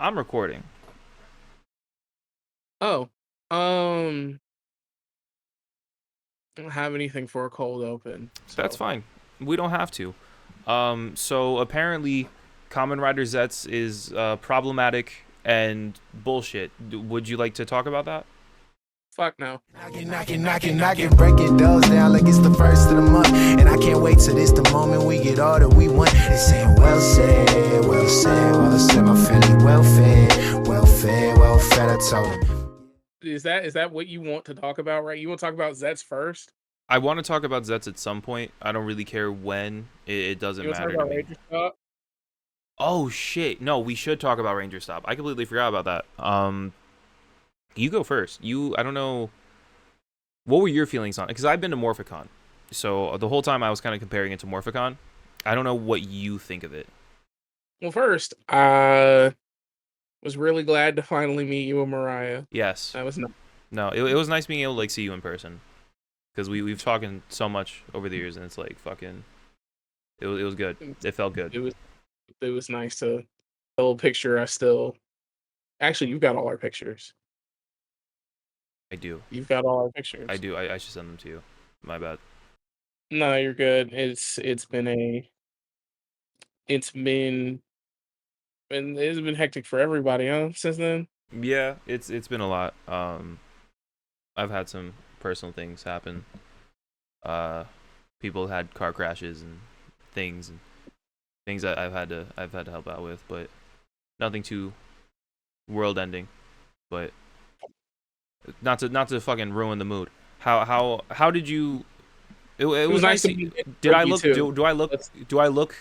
I'm recording. Oh, I don't have anything for a cold open, That's so fine. We don't have to. So apparently, Kamen Rider Zets is problematic and bullshit. Would you like to talk about that? fuck no. Knocking, breaking doors down like it's the first of the month. And I can't wait till this the moment we get all that we want. They saying, well said, well said, well said, my family well fed, well fed, well fed, I told him. Is that what you want to talk about, right? You want to talk about Zets first? I want to talk about Zets at some point. I don't really care when. It doesn't You want to talk matter to about me. Ranger Stop? Oh shit! No, we should talk about Ranger Stop. I completely forgot about that. You go first. I don't know. What were your feelings on it? Because I've been to Morphicon, so the whole time I was kind of comparing it to Morphicon. I don't know what you think of it. Well, first, I was really glad to finally meet you and Mariah. Yes. That was nice. No, it was nice being able to like see you in person, because we've talking so much over the years, and it's like fucking. It was good. It felt good. It was nice to the little picture. Actually, you've got all our pictures. I do. You've got all our pictures. I do. I should send them to you. My bad. No, you're good. It's been hectic for everybody, huh? Since then. Yeah, it's been a lot. I've had some personal things happen. People had car crashes and things that I've had to help out with, but nothing too world ending. But not to fucking ruin the mood. How did you? It was nice. Did I look? Do I look? Do I look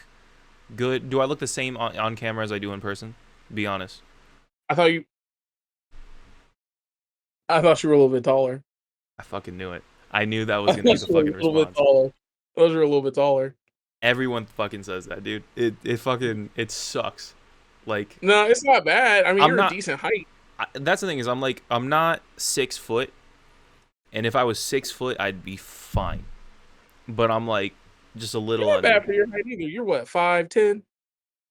good? Do I look the same on camera as I do in person? Be honest. I thought you were a little bit taller. I fucking knew it. I knew that was gonna be the You were fucking a little bit response. taller. Those are a little bit taller. Everyone fucking says that, dude. It sucks. Like, No, it's not bad. I mean, you're not a decent height. that's the thing is I'm not 6 foot, and if I was 6 foot, I'd be fine. But I'm like just a little You're not under. bad for your height either. You're what, 5'10"?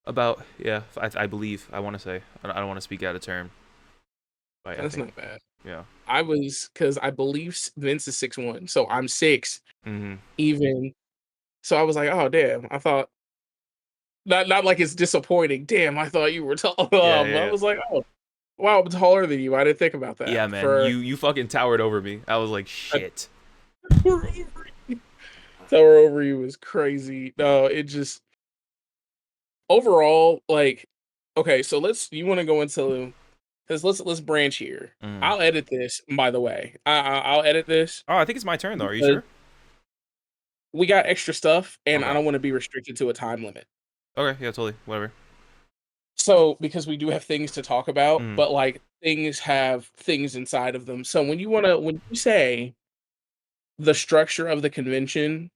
About yeah, I believe I want to say I don't want to speak out of turn. But I That's think not bad. yeah. Because I believe Vince is 6'1", so I'm 6 Mm-hmm. even. So I was like, oh damn, I thought not like it's disappointing. Damn, I thought you were tall. Yeah, I yeah, was like, oh wow, I'm taller than you. I didn't think about yeah, that. man. You fucking towered over me. I was like shit. Tower over you was crazy. No, it just overall like okay. So you want to go into because let's branch here. Mm. I'll edit this. By the way, I'll edit this. Oh, I think it's my turn though. Are you sure? We got extra stuff, and Okay. I don't want to be restricted to a time limit. Okay, yeah, totally. Whatever. So because we do have things to talk about, Mm. but like things have things inside of them. So when you say the structure of the convention,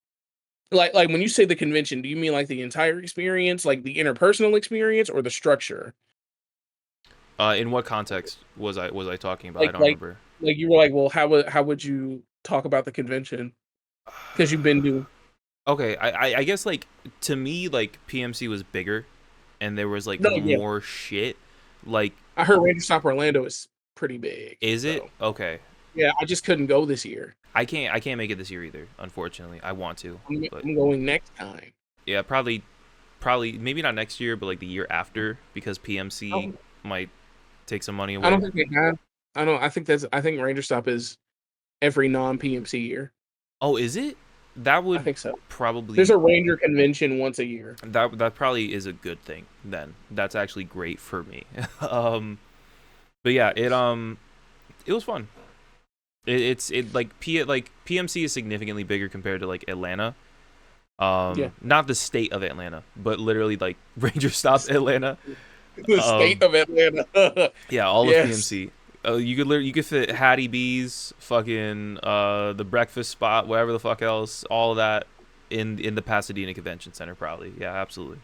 like when you say the convention, do you mean like the entire experience, like the interpersonal experience, or the structure? In what context was I talking about? I Like don't like remember. like you were like, well, how would you talk about the convention? Because you've been doing. Okay, I guess like to me like PMC was bigger, and there was like No, yeah. more shit. Like, I heard Ranger Stop Orlando is pretty big. is it So. okay? Yeah, I just couldn't go this year. I can't make it this year either. Unfortunately, I want to, but I'm going next time. yeah, probably maybe not next year, but like the year after because PMC might take some money away. I don't think they have. I don't. I think Ranger Stop is every non PMC year. Oh, is it? That I would think so. probably There's a Ranger convention once a year. that probably is a good thing then. That's actually great for me. But yeah, it was fun. It's like PMC is significantly bigger compared to like Atlanta. Yeah. Not the state of Atlanta, but literally like Ranger Stop Atlanta. The state of Atlanta. Yeah, all Yes. of PMC. You could fit Hattie B's, fucking the breakfast spot, whatever the fuck else, all of that in the Pasadena Convention Center probably. Yeah, absolutely.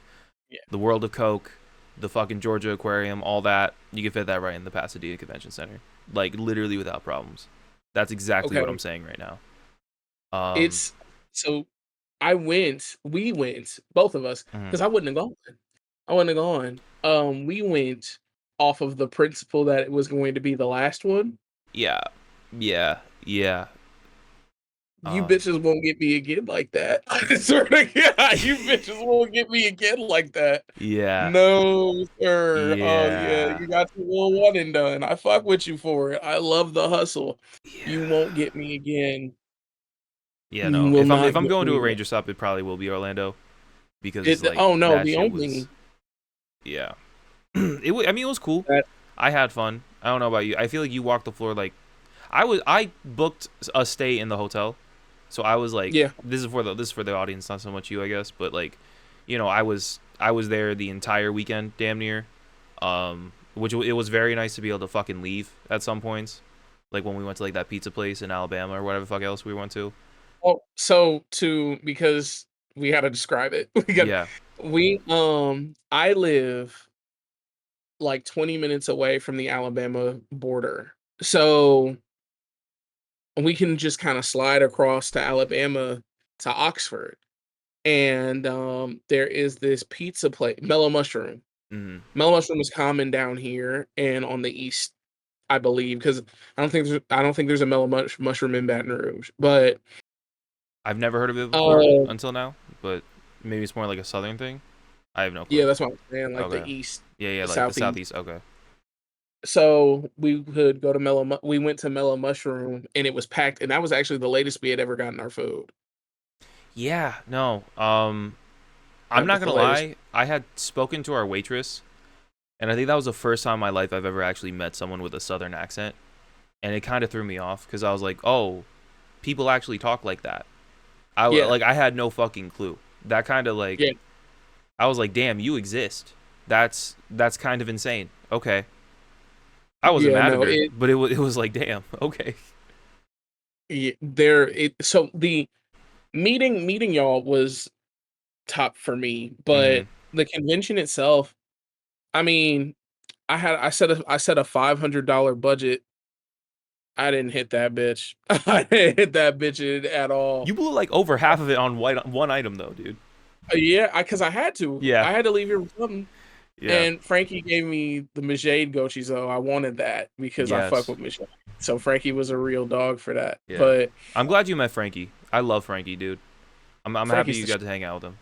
Yeah. The World of Coke, the fucking Georgia Aquarium, all that, you can fit that right in the Pasadena Convention Center. Like literally without problems. That's exactly what Okay. I'm saying right now. It's so we went, both of us, Mhm. because I wouldn't have gone. We went off of the principle that it was going to be the last one. Yeah. You bitches won't get me again like that. I swear to God, you bitches won't get me again like that. Yeah. No, sir. Oh yeah, Yeah. you got your little one and done. I fuck with you for it. I love the hustle. Yeah. You won't get me again. Yeah, You no. will If not I'm get going to me a again. Ranger stop, it probably will be Orlando, because like Oh no, that the shit only was, yeah. I mean, it was cool. that I had fun. I don't know about you. I feel like you walked the floor like I booked a stay in the hotel. So I was like, yeah. this is for the audience, not so much you, I guess, but like, you know, I was there the entire weekend, damn near, which it was very nice to be able to fucking leave at some points, like when we went to like that pizza place in Alabama or whatever the fuck else we went to. Oh, so because we got to describe it. Yeah, I live like 20 minutes away from the Alabama border. So we can just kind of slide across to Alabama to Oxford. And there is this pizza place, Mellow Mushroom. mm-hmm. Mellow Mushroom is common down here and on the east, I believe, because I don't think there's a Mushroom in Baton Rouge. But I've never heard of it before until now, but maybe it's more like a southern thing. I have no clue. yeah, that's what I'm saying, like the Okay. east, Yeah, the like southeast. the southeast. Okay. So we could go to we went to Mellow Mushroom and it was packed, and that was actually the latest we had ever gotten our food. Yeah, no. I'm That not was the gonna latest. lie. I had spoken to our waitress, and I think that was the first time in my life I've ever actually met someone with a southern accent, and it kind of threw me off because I was like, oh, people actually talk like that. Yeah, I had no fucking clue. That kind of like, yeah, I was like, damn, you exist. That's kind of insane. Okay, I wasn't yeah. mad at No, her, but it was like, damn, okay. So the meeting y'all was top for me, Mm-hmm. but the convention itself, I mean, I set a $500 budget. I didn't hit that bitch. I didn't hit that bitch at all. You blew like over half of it on one item though, dude. Yeah, because I had to. Yeah, I had to leave here with something. yeah, And Frankie gave me the Majade Gochi, so I wanted that because I fuck yes, with Majade. So Frankie was a real dog for that. yeah. But I'm glad you met Frankie. I love Frankie, dude. I'm happy Frankie's you got to hang out with him.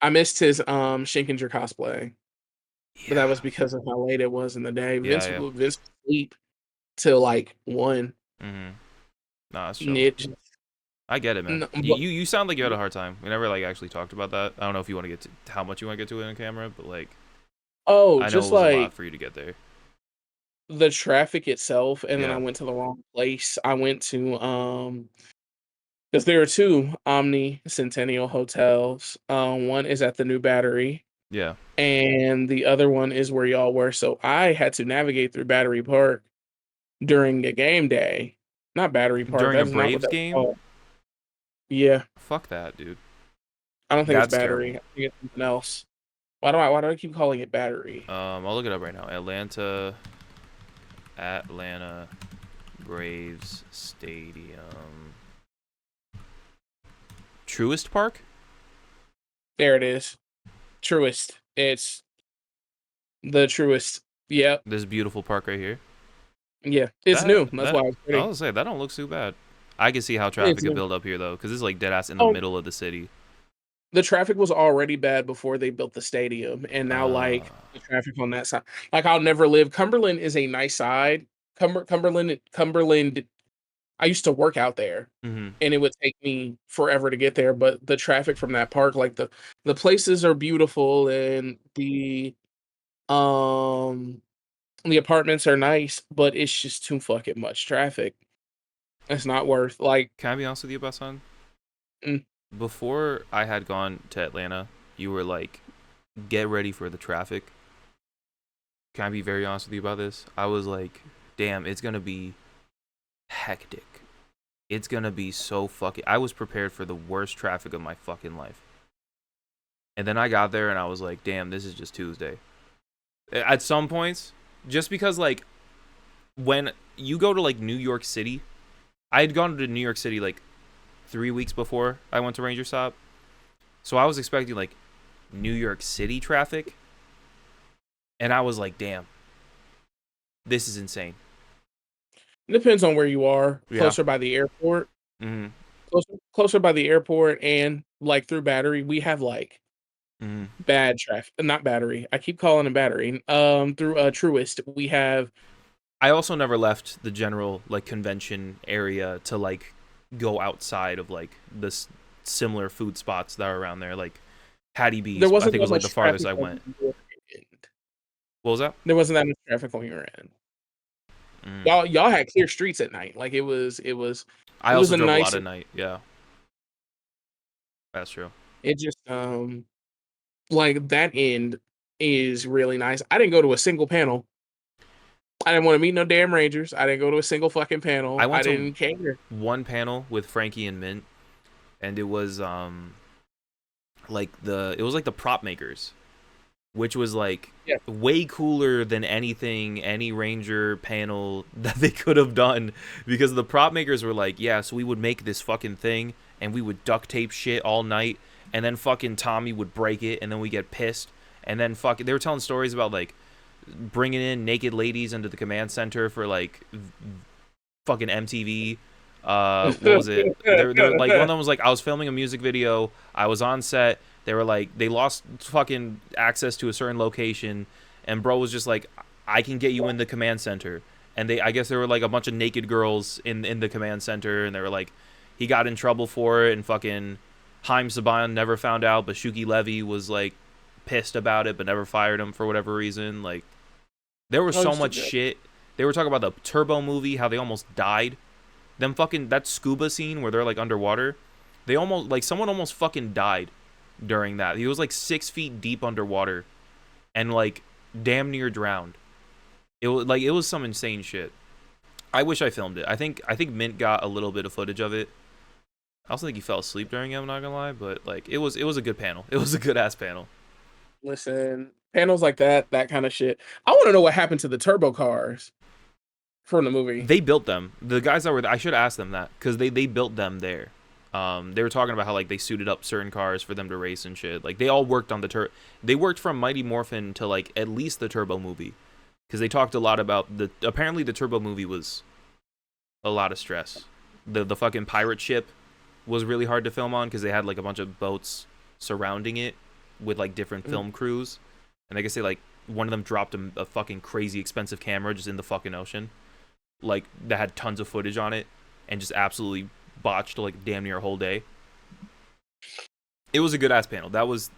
I missed his Shinkinger cosplay, but that Yeah, was because of how late it was in the day. yeah. Vince would sleep till like 1. Mm-hmm. Nah, that's And chill. it just, I get it, man. no, but, You sound like you had a hard time. We never like actually talked about that. I don't know if you want to get to how much you want to get to it in camera, but like I know it just was a lot like for you to get there. the traffic itself, and then I Yeah, went to the wrong place. I went to because there are two Omni Centennial hotels. One is at the New Battery, yeah. and the other one is where y'all were. So I had to navigate through Battery Park during a game day. Not Battery Park. During a That is not what Braves that's game, called. Yeah, fuck that, dude. I don't think it's That's Battery. terrible. I think it's something else. Why do I keep calling it Battery? I'll look it up right now. Atlanta Braves Stadium. Truist Park? There it is. Truest. It's the Truest. Yep. This beautiful park right here. Yeah. It's new. That's That why it's I pretty. was say that don't look too bad. I can see how It's traffic could new. build up here though, because it's like dead ass in the Oh, middle of the city. the traffic was already bad before they built the stadium, and now like Uh, the traffic on that side. Like I'll never live. Cumberland is a nice side. Cumberland. I used to work out there, mm-hmm. and it would take me forever to get there. But the traffic from that park, like the places are beautiful, and um the apartments are nice, but it's just too fucking much traffic. It's not worth like. Can I be honest with you about something? Mm, Before I had gone to Atlanta, you were like, get ready for the traffic. Can I be very honest with you about this? I was like, damn, it's gonna be hectic. It's gonna be so fucking. I was prepared for the worst traffic of my fucking life. And then I got there and I was like, damn, this is just Tuesday. At some points, just because like when you go to like New York City, I had gone to New York City like 3 weeks before I went to Ranger Stop. So I was expecting like New York City traffic. And I was like, damn, this is insane. It depends on where you are. Yeah. Closer by the airport. Mm-hmm. Closer by the airport and like through Battery, we have like bad traffic. Not Battery. I keep calling it Battery. Through Truist, we have. I also never left the general like convention area to like go outside of like this similar food spots that are around there, like Hattie B's. There wasn't I think it was like the that much farthest I traffic went. on your end. What was that? There wasn't that much traffic on your end. Y'all had clear streets at night. Like it was. I also drove a lot at night. Yeah, that's true. It just like that end is really nice. I didn't go to a single panel. I didn't want to meet no damn Rangers. I didn't go to a single fucking panel. I didn't care. One panel with Frankie and Mint, and it was like the prop makers, which was like way cooler than any Ranger panel that they could have done, because the prop makers were like, yeah, so we would make this fucking thing and we would duct tape shit all night, and then fucking Tommy would break it and then we get pissed, and then fucking they were telling stories about like bringing in naked ladies into the command center for like fucking MTV. What was it? They're like, one of them was like, I was filming a music video, I was on set, they were like, they lost fucking access to a certain location, and bro was just like, I can get you in the command center. And I guess there were like a bunch of naked girls in the command center, and they were like, he got in trouble for it, and fucking Haim Saban never found out, but Shuki Levy was like pissed about it but never fired him for whatever reason. Like, there was so much shit. They were talking about the Turbo movie, how they almost died. Them fucking, that scuba scene where they're like underwater, they almost, like, someone almost fucking died during that. He was like 6 feet deep underwater and like damn near drowned. It was some insane shit. I wish I filmed it. I think Mint got a little bit of footage of it. I also think he fell asleep during it, I'm not gonna lie, but like it was a good panel. It was a good ass panel. Listen, panels like that kind of shit. I want to know what happened to the turbo cars from the movie. They built them. The guys that were there, I should ask them that, because they built them there. They were talking about how like they suited up certain cars for them to race and shit. Like they all worked on they worked from Mighty Morphin to like at least the Turbo movie, because they talked a lot about apparently the Turbo movie was a lot of stress. The fucking pirate ship was really hard to film on because they had like a bunch of boats surrounding it with like different film crews, and I guess they like one of them dropped a fucking crazy expensive camera just in the fucking ocean, like that had tons of footage on it, and just absolutely botched like damn near a whole day. It was a good ass panel. That was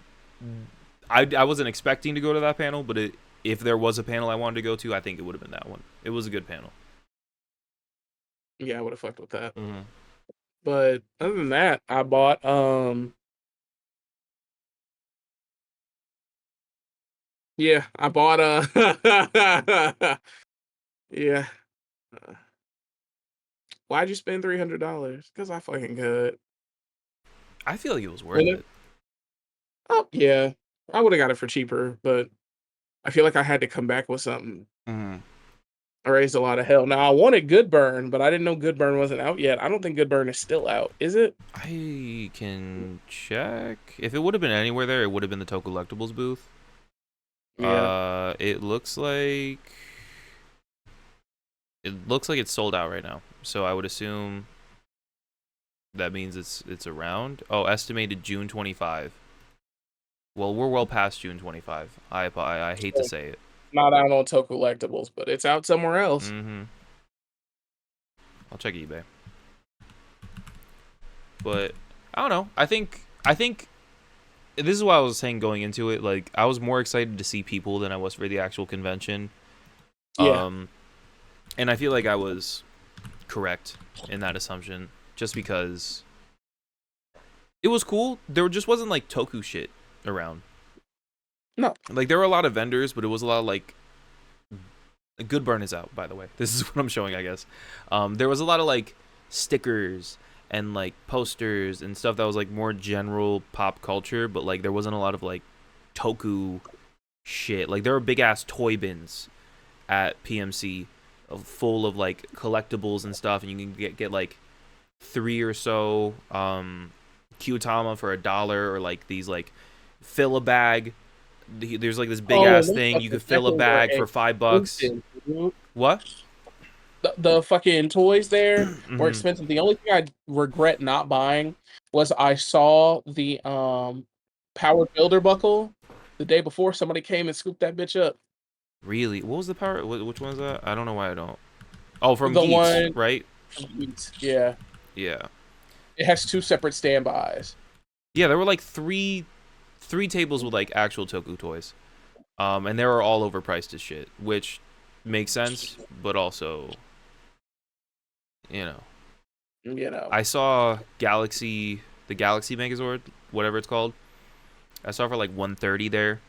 I wasn't expecting to go to that panel, but if there was a panel I wanted to go to, I think it would have been that one. It was a good panel. Yeah, I would have fucked with that. But other than that, I bought yeah, I bought yeah. Why'd you spend $300? Because I fucking could. I feel like it was worth it. Oh yeah, I would have got it for cheaper, but I feel like I had to come back with something. I raised a lot of hell. Now I wanted Good Burn, but I didn't know Good Burn wasn't out yet. I don't think Good Burn is still out. Is it? I can check. If it would have been anywhere there, it would have been the Tokulectables booth. Yeah. It looks like it's sold out right now. So I would assume that means it's around. Oh, estimated June 25. Well, we're well past June 25. I hate to say it. Not out on Tokulectables, but it's out somewhere else. I'll check eBay. But I don't know. I think this is what I was saying going into it. Like, I was more excited to see people than I was for the actual convention. Yeah. And I feel like I was correct in that assumption, just because it was cool. There just wasn't like Toku shit around. No. Like, there were a lot of vendors, but it was a lot of like Good Burn is out, by the way. This is what I'm showing, I guess. There was a lot of like stickers and like posters and stuff that was like more general pop culture, but like there wasn't a lot of like Toku shit. Like, there were big ass toy bins at PMC full of like collectibles and stuff, and you can get like 3 or so Kyutama for $1, or like these like fill a bag. There's like this big ass thing you could fill a bag for $5. What? The fucking toys there were Mhm. expensive. The only thing I regret not buying was I saw the power builder buckle the day before. Somebody came and scooped that bitch up. Really? What was the power? Which one was that? I don't know why I don't. Oh, from The Geeks, one, right? yeah, Yeah. it has 2 separate standbys. Yeah, there were like three tables with like actual Toku toys. And they were all overpriced as shit, which makes sense, but also, you know. You know, I saw the Galaxy Megazord, whatever it's called. I saw for like 130 there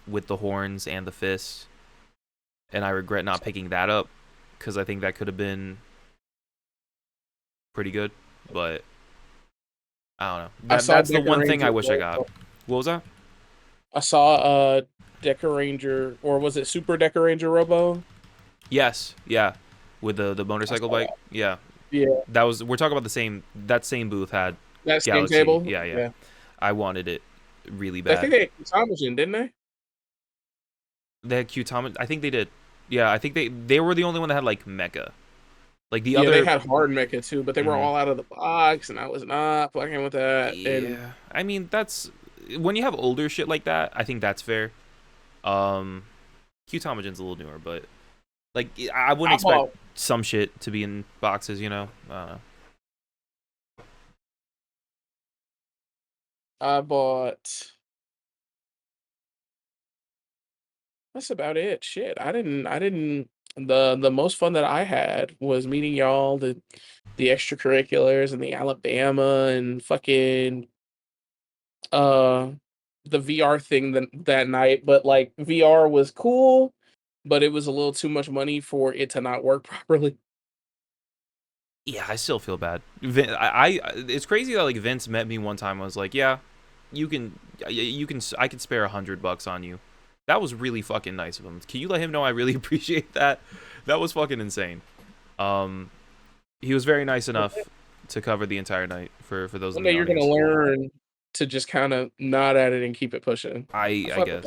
with the horns and the fists. And I regret not picking that up because I think that could have been pretty good, but I don't know. I saw That's the one thing I Decoranger wish I got. Robo. What was that? I saw Decoranger, or was it Super Decoranger Robo? Yes, yeah, with the motorcycle bike. Yeah, Yeah, we're talking about that same booth had that same Galaxy. table. Yeah, yeah. Yeah, I wanted it really I think bad. they had Kutamajin, didn't they? They had Qtama. I think they did. Yeah, I think they were the only one that had like Mecha. Like the Yeah, they other. had hard mecha too, but they were Mhm. all out of the box, and I was not fucking with that. And Yeah, I mean that's when you have older shit like that. I think that's fair. Qtamagen's a little newer, but like I wouldn't I expect bought, some shit to be in boxes. You know. I don't know. I bought. That's about it. Shit, I didn't. The most fun that I had was meeting y'all, the extracurriculars and the Alabama and fucking uh the VR thing that night. But like VR was cool, but it was a little too much money for it to not work properly. Yeah, I still feel bad. It's crazy that like Vince met me one time. I was like, yeah, you can, I can spare $100 on you. That was really fucking nice of him. Can you let him know I really appreciate that? That was fucking insane. Um, he was very nice enough to cover the entire night for those in One day the you're gonna audience. learn to just kind of nod at it and keep it pushing. I Fuck with that.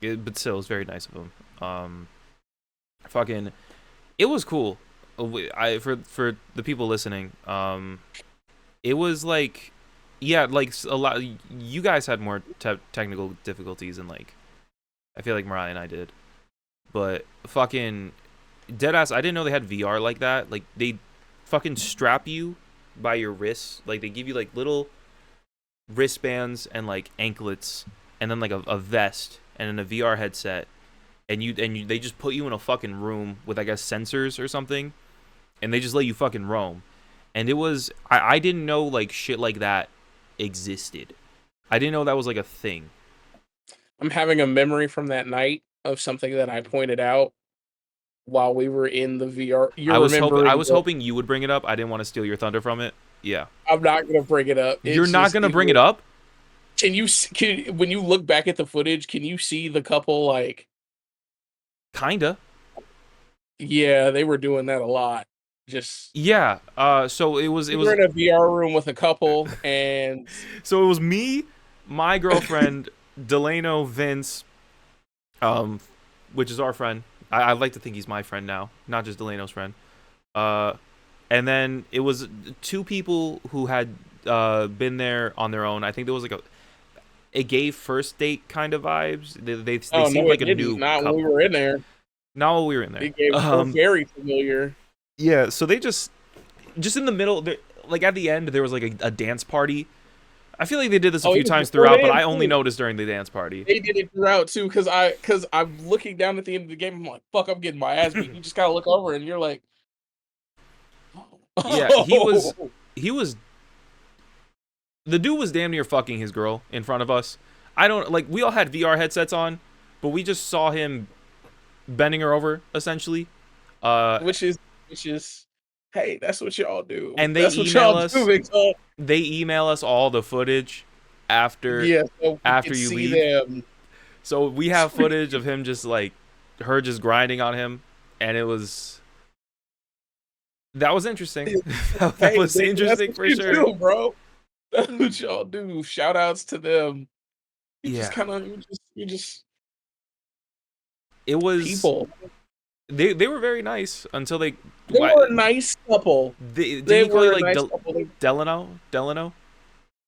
guess. But still, it was very nice of him. Fucking, it was cool. For the people listening, it was like, yeah, like a lot. You guys had more technical difficulties than like I feel like Mariah and I did, but fucking deadass. I didn't know they had VR like that. Like they fucking strap you by your wrists. Like they give you like little wristbands and like anklets, and then like a vest and then a VR headset, and they just put you in a fucking room with I guess sensors or something, and they just let you fucking roam. And it was I didn't know like shit like that existed. I didn't know that was like a thing. I'm having a memory from that night of something that I pointed out while we were in the VR. You're I remembering was hoping you would bring it up. I didn't want to steal your thunder from it. Yeah. I'm not gonna bring it up. You're It's not just gonna bring it up? when you look back at the footage, can you see the couple like? Kinda. Yeah, they were doing that a lot. Just Yeah. So it was we were in a VR room with a couple, and so it was me, my girlfriend, Delano, Vince, which is our friend. I like to think he's my friend now, not just Delano's friend. And then it was 2 people who had been there on their own. I think there was like it gave first date kind of vibes. They oh seemed no, like it a didn't. new Not when couple. we were in there. Not while we were in there. It gave we're very familiar. Yeah, so they just in the middle, like at the end, there was like a dance party. I feel like they did this a few times throughout, but I only noticed during the dance party. They did it throughout too, because I'm looking down at the end of the game. I'm like, fuck, I'm getting my ass beat. You just gotta look over, and you're like, Yeah, he was the dude was damn near fucking his girl in front of us. I don't like we all had VR headsets on, but we just saw him bending her over essentially. which is hey, that's what y'all do. And they That's what email y'all us. do, Victor. They email us all the footage after Yeah, so we after can you see leave. them. So we have footage of him just like her just grinding on him, and that was interesting. that Hey, was Victor, interesting that's for what you sure. do, bro. That's what y'all do. Shout outs to them. You Yeah, just kind of you just it was people. They were very nice until they were a nice couple. Did They he call you were a like nice couple. Delano? Delano?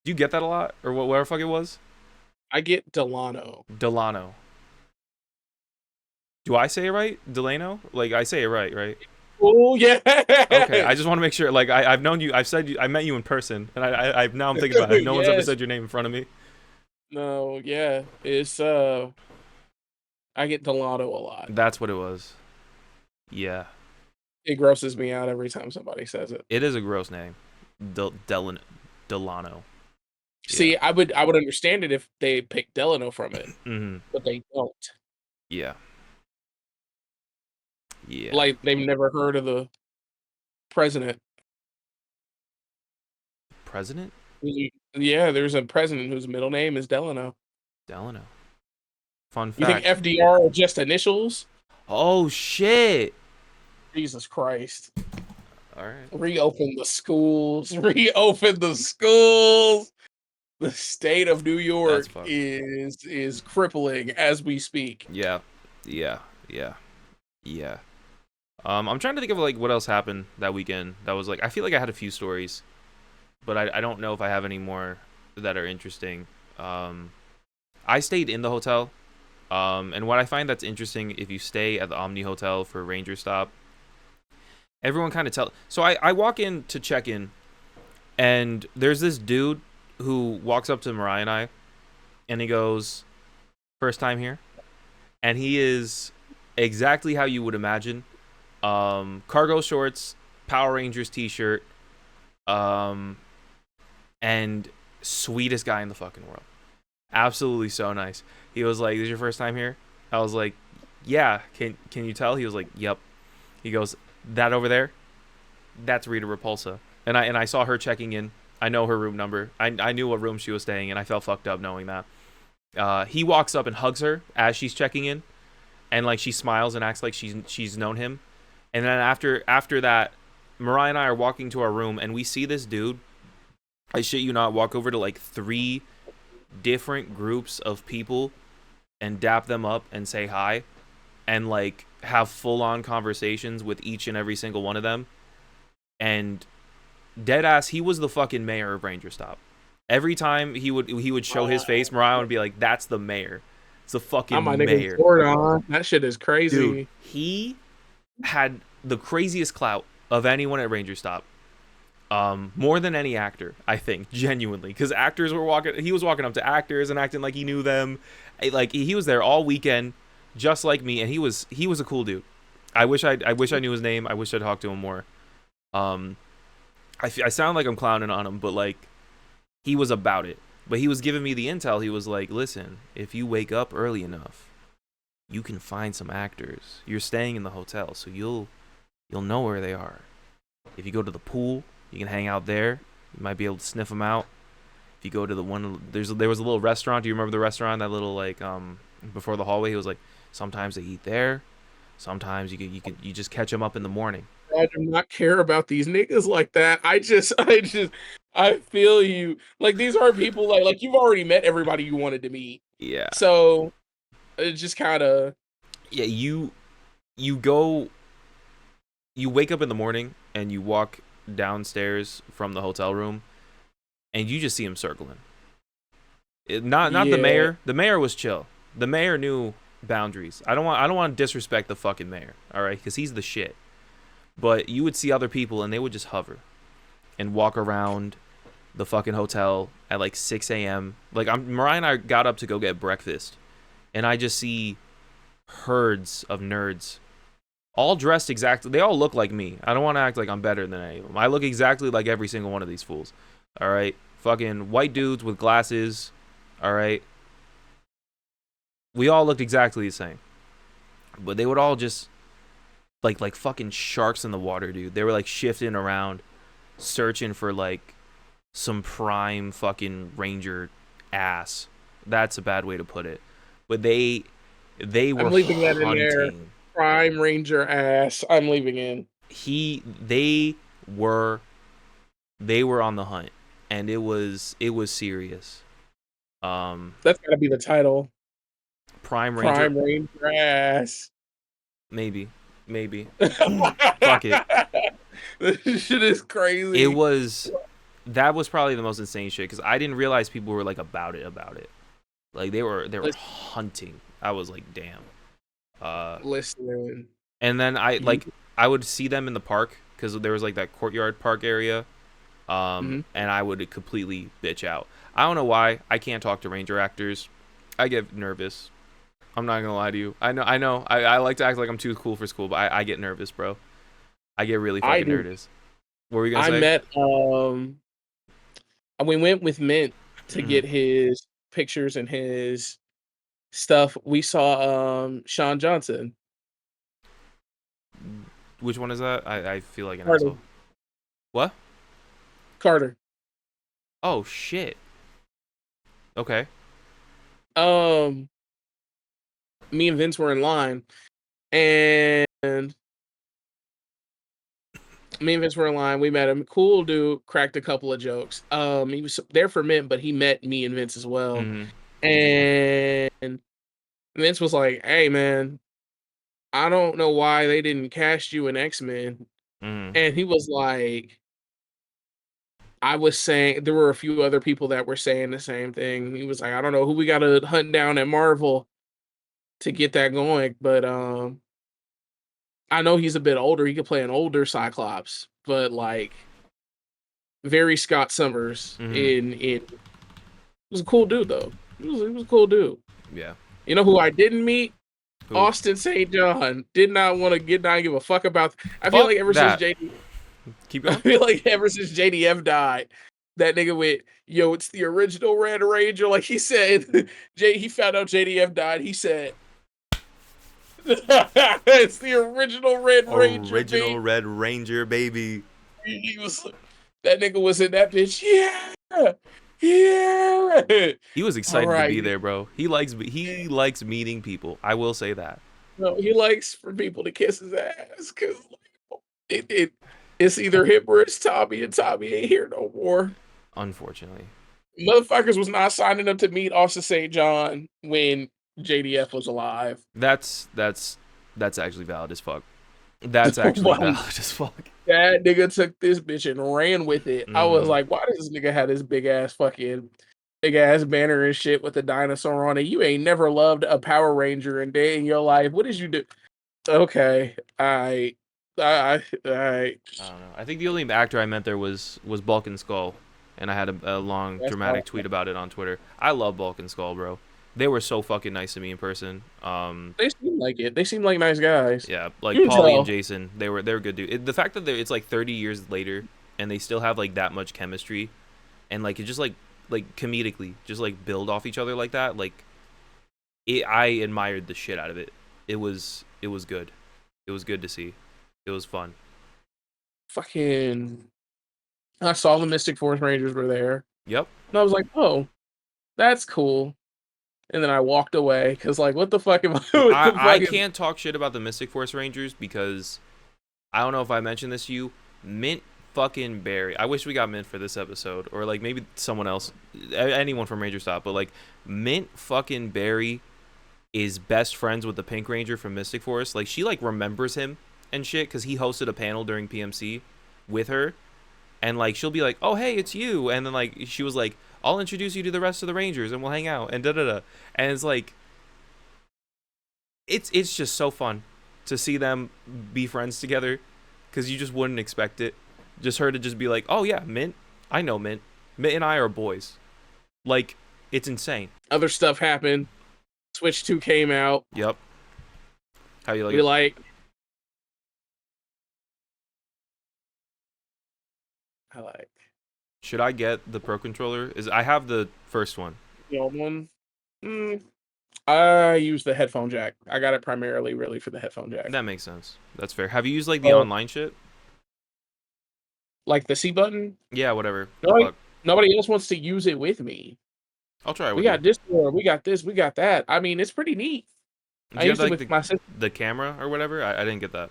Do you get that a lot, or whatever fuck it was? I get Delano. Delano. Do I say it right? Delano? Like I say it right? Oh yeah. Okay, I just want to make sure. Like I've known you. I met you in person, and I now I'm thinking about it. No one's ever Yes. said your name in front of me. No, yeah, it's I get Delano a lot. That's what it was. Yeah, It grosses me out every time somebody says it. it is a gross name, Delano. See, I would understand it if they picked Delano from it, Mm-hmm. but they don't. Yeah. Yeah. Like they've never heard of the president. President Yeah, there's a president whose middle name is Delano. Delano. Fun You think fact. FDR are just initials? Oh shit. Jesus Christ. All right. Reopen the schools. Reopen the schools. The state of New York is crippling as we speak. Yeah. I'm trying to think of like what else happened that weekend. That was like I feel like I had a few stories, but I don't know if I have any more that are interesting. I stayed in the hotel, and what I find that's interesting if you stay at the Omni Hotel for Ranger Stop, everyone kind of So I walk in to check in, and there's this dude who walks up to Mariah and I, and he goes, "First time here," and he is exactly how you would imagine. Cargo shorts, Power Rangers t-shirt, and sweetest guy in the fucking world. Absolutely so nice. He was like, "This is your first time here?" I was like, "Yeah." Can you tell? He was like, "Yep." He goes, "That over there, that's Rita Repulsa." And I saw her checking in. I know her room number. I knew what room she was staying in. I felt fucked up knowing that. He walks up and hugs her as she's checking in, and like she smiles and acts like she's known him. And then after that, Mariah and I are walking to our room, and we see this dude, I shit you not, walk over to like 3 different groups of people and dap them up and say hi, and like have full-on conversations with each and every single one of them. And dead ass, he was the fucking mayor of Ranger Stop. Every time he would show his face, Mariah would be like, "That's the mayor. It's the fucking mayor." That shit is crazy. Dude, he had the craziest clout of anyone at Ranger Stop. More than any actor, I think, genuinely, because actors were he was walking up to actors and acting like he knew them. Like he was there all weekend, just like me, and he was a cool dude. I wish I knew his name. I wish I'd talked to him more. I sound like I'm clowning on him, but like he was about it. But he was giving me the intel. He was like, "Listen, if you wake up early enough, you can find some actors. You're staying in the hotel, so you'll know where they are. If you go to the pool, you can hang out there. You might be able to sniff them out. If you go to the one, there was a little restaurant. Do you remember the restaurant? That little like before the hallway. He was like, sometimes they eat there. Sometimes you just catch them up in the morning." I do not care about these niggas like that. I feel you. Like these are people like you've already met everybody you wanted to meet. Yeah. So it's just kind of. Yeah, you wake up in the morning and you walk downstairs from the hotel room, and you just see him circling. Not the mayor. The mayor was chill. The mayor knew boundaries. I don't want to disrespect the fucking mayor. All right, because he's the shit. But you would see other people, and they would just hover and walk around the fucking hotel at like 6 a.m. Like Mariah and I got up to go get breakfast, and I just see herds of nerds, all dressed exactly. They all look like me. I don't want to act like I'm better than any of them. I look exactly like every single one of these fools. All right, fucking white dudes with glasses. All right, we all looked exactly the same, but they would all just like fucking sharks in the water, dude. They were like shifting around, searching for like some prime fucking ranger ass. That's a bad way to put it. But they were I'm leaving that in there. hunting. Prime Ranger ass. I'm leaving in. They were on the hunt, and it was serious. That's gotta be the title. Prime Ranger. Prime Ranger ass. Maybe. Maybe. Fuck it. This shit is crazy. That was probably the most insane shit because I didn't realize people were like about it. Like they were hunting. I was like, damn. Listen. And then I would see them in the park because there was like that courtyard park area. And I would completely bitch out. I don't know why. I can't talk to ranger actors. I get nervous. I'm not gonna lie to you. I know. I like to act like I'm too cool for school, but I get nervous, bro. I get really fucking nervous. What were you gonna say? We went with Mint to get his pictures and his stuff. We saw Sean Johnson. Which one is that? I feel like an Carter. asshole. What? Carter. Oh shit. Okay. Me and Vince were in line, and we met him. Cool dude, cracked a couple of jokes. He was there for Mint, but he met me and Vince as well. And Vince was like, "Hey man, I don't know why they didn't cast you in X-Men." And he was like, I was saying there were a few other people that were saying the same thing. He was like, I don't know who we got to hunt down at Marvel to get that going, but I know he's a bit older. He could play an older Cyclops, but like very Scott Summers in was a cool dude though. He was a cool dude. Yeah. You know who I didn't meet? Who? Austin St. John. Did not want to give a fuck about. I feel like ever since JD. Keep going. I feel like ever since JDF died, that nigga went, yo, it's the original Red Ranger. Like he said, he found out JDF died. He said, it's the original Red Ranger. Original Red Ranger, baby. He was, that nigga was in that bitch. Yeah. Yeah. He was excited to be there, bro. He likes meeting people. I will say that. No, he likes for people to kiss his ass because it's either him or it's Tommy, and Tommy ain't here no more. Unfortunately. Motherfuckers was not signing up to meet Austin St. John when JDF was alive. That's actually valid as fuck. That's actually valid as fuck. That nigga took this bitch and ran with it. I was like, why does this nigga have this big ass banner and shit with a dinosaur on it? You ain't never loved a Power Ranger in day in your life. What did you do? Okay, I don't know. I think the only actor I met there was Bulk and Skull, and I had a long dramatic tweet about it on Twitter. I love Bulk and Skull, bro. They were so fucking nice to me in person. They seem like it. They seem like nice guys. Yeah, like Paulie and Jason, they were good dudes. The fact that it's like 30 years later and they still have like that much chemistry, and like it just like comedically just like build off each other like that. Like, I admired the shit out of it. It was good. It was good to see. It was fun. Fucking, I saw the Mystic Force Rangers were there. Yep. And I was like, oh, that's cool. And then I walked away because, like, what the fuck am I doing? I can't talk shit about the Mystic Force Rangers because I don't know if I mentioned this to you. Mint fucking Barry. I wish we got Mint for this episode, or like maybe someone else, anyone from Ranger Stop. But like Mint fucking Barry is best friends with the Pink Ranger from Mystic Force. Like she like remembers him and shit because he hosted a panel during PMC with her, and like she'll be like, "Oh hey, it's you," and then like she was like, I'll introduce you to the rest of the Rangers and we'll hang out and da-da-da. And it's like, it's just so fun to see them be friends together because you just wouldn't expect it. Just her to just be like, oh yeah, Mint. I know Mint. Mint and I are boys. Like, it's insane. Other stuff happened. Switch 2 came out. Yep. How you like we it? Like... I like... Should I get the Pro Controller? I have the first one. The old one? I use the headphone jack. I got it primarily really for the headphone jack. That makes sense. That's fair. Have you used like the online shit? Like the C button? Yeah, whatever. Nobody else wants to use it with me. I'll try it We with got Discord, we got this, we got that. I mean, it's pretty neat. Do you have like the camera or whatever? I didn't get that.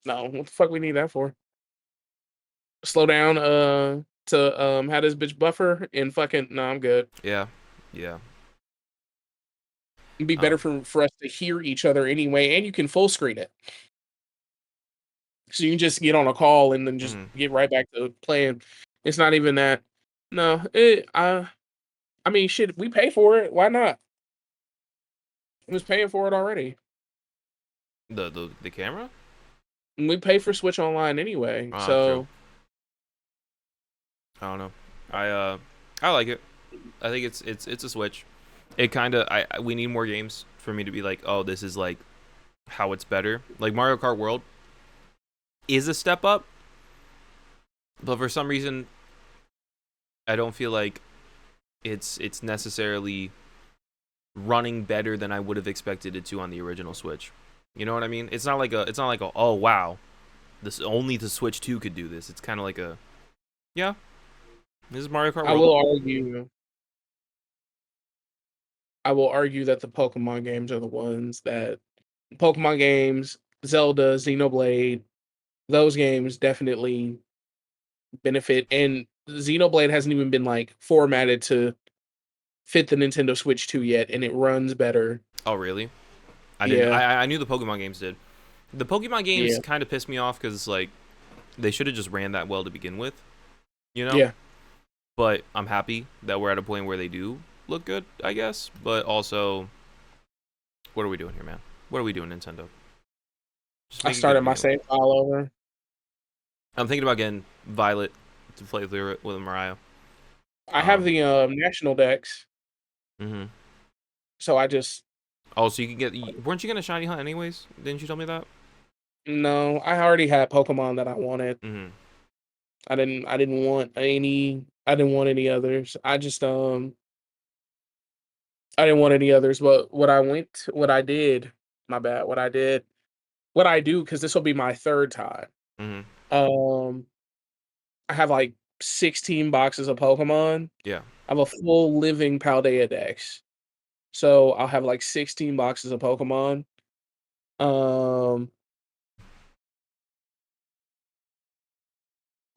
No, what the fuck we need that for? Slow down, to have this bitch buffer and fucking no, I'm good. Yeah. It'd be better for us to hear each other anyway, and you can full screen it. So you can just get on a call and then just Mhm. get right back to playing. It's not even that. No, I mean, shit, we pay for it. Why not? We was paying for it already. The camera? And we pay for Switch Online anyway. Oh, true. So I don't know. I like it. I think it's a Switch. It kind of we need more games for me to be like, oh, this is like how it's better. Like Mario Kart World is a step up, but for some reason, I don't feel like it's necessarily running better than I would have expected it to on the original Switch. You know what I mean? It's not like a oh wow, this only the Switch 2 could do this. It's kind of like a yeah, this is Mario Kart I World. will argue that the Pokemon games are the ones that Pokemon games, Zelda, Xenoblade, those games definitely benefit. And Xenoblade hasn't even been like formatted to fit the Nintendo Switch 2 yet, and it runs better. Oh really? I didn't. Yeah. I knew the Pokemon games did. The Pokemon games Yeah. kind of pissed me off because like they should have just ran that well to begin with, you know. Yeah. But I'm happy that we're at a point where they do look good, I guess. But also, what are we doing here, man? What are we doing, Nintendo? Just I make a good started my game. save file over. I'm thinking about getting Violet to play through it with Mariah. I have the national decks, Mm-hmm. so I just Oh, so you can get? Weren't you gonna shiny hunt anyways? Didn't you tell me that? no. I already had Pokemon that I wanted. Mm-hmm. I didn't want any. I didn't want any others. I just I didn't want any others. But what I did, my bad. What I do, because this will be my third time. Mm-hmm. I have like 16 boxes of Pokemon. Yeah. I have a full living Paldea Dex. So I'll have like 16 boxes of Pokemon.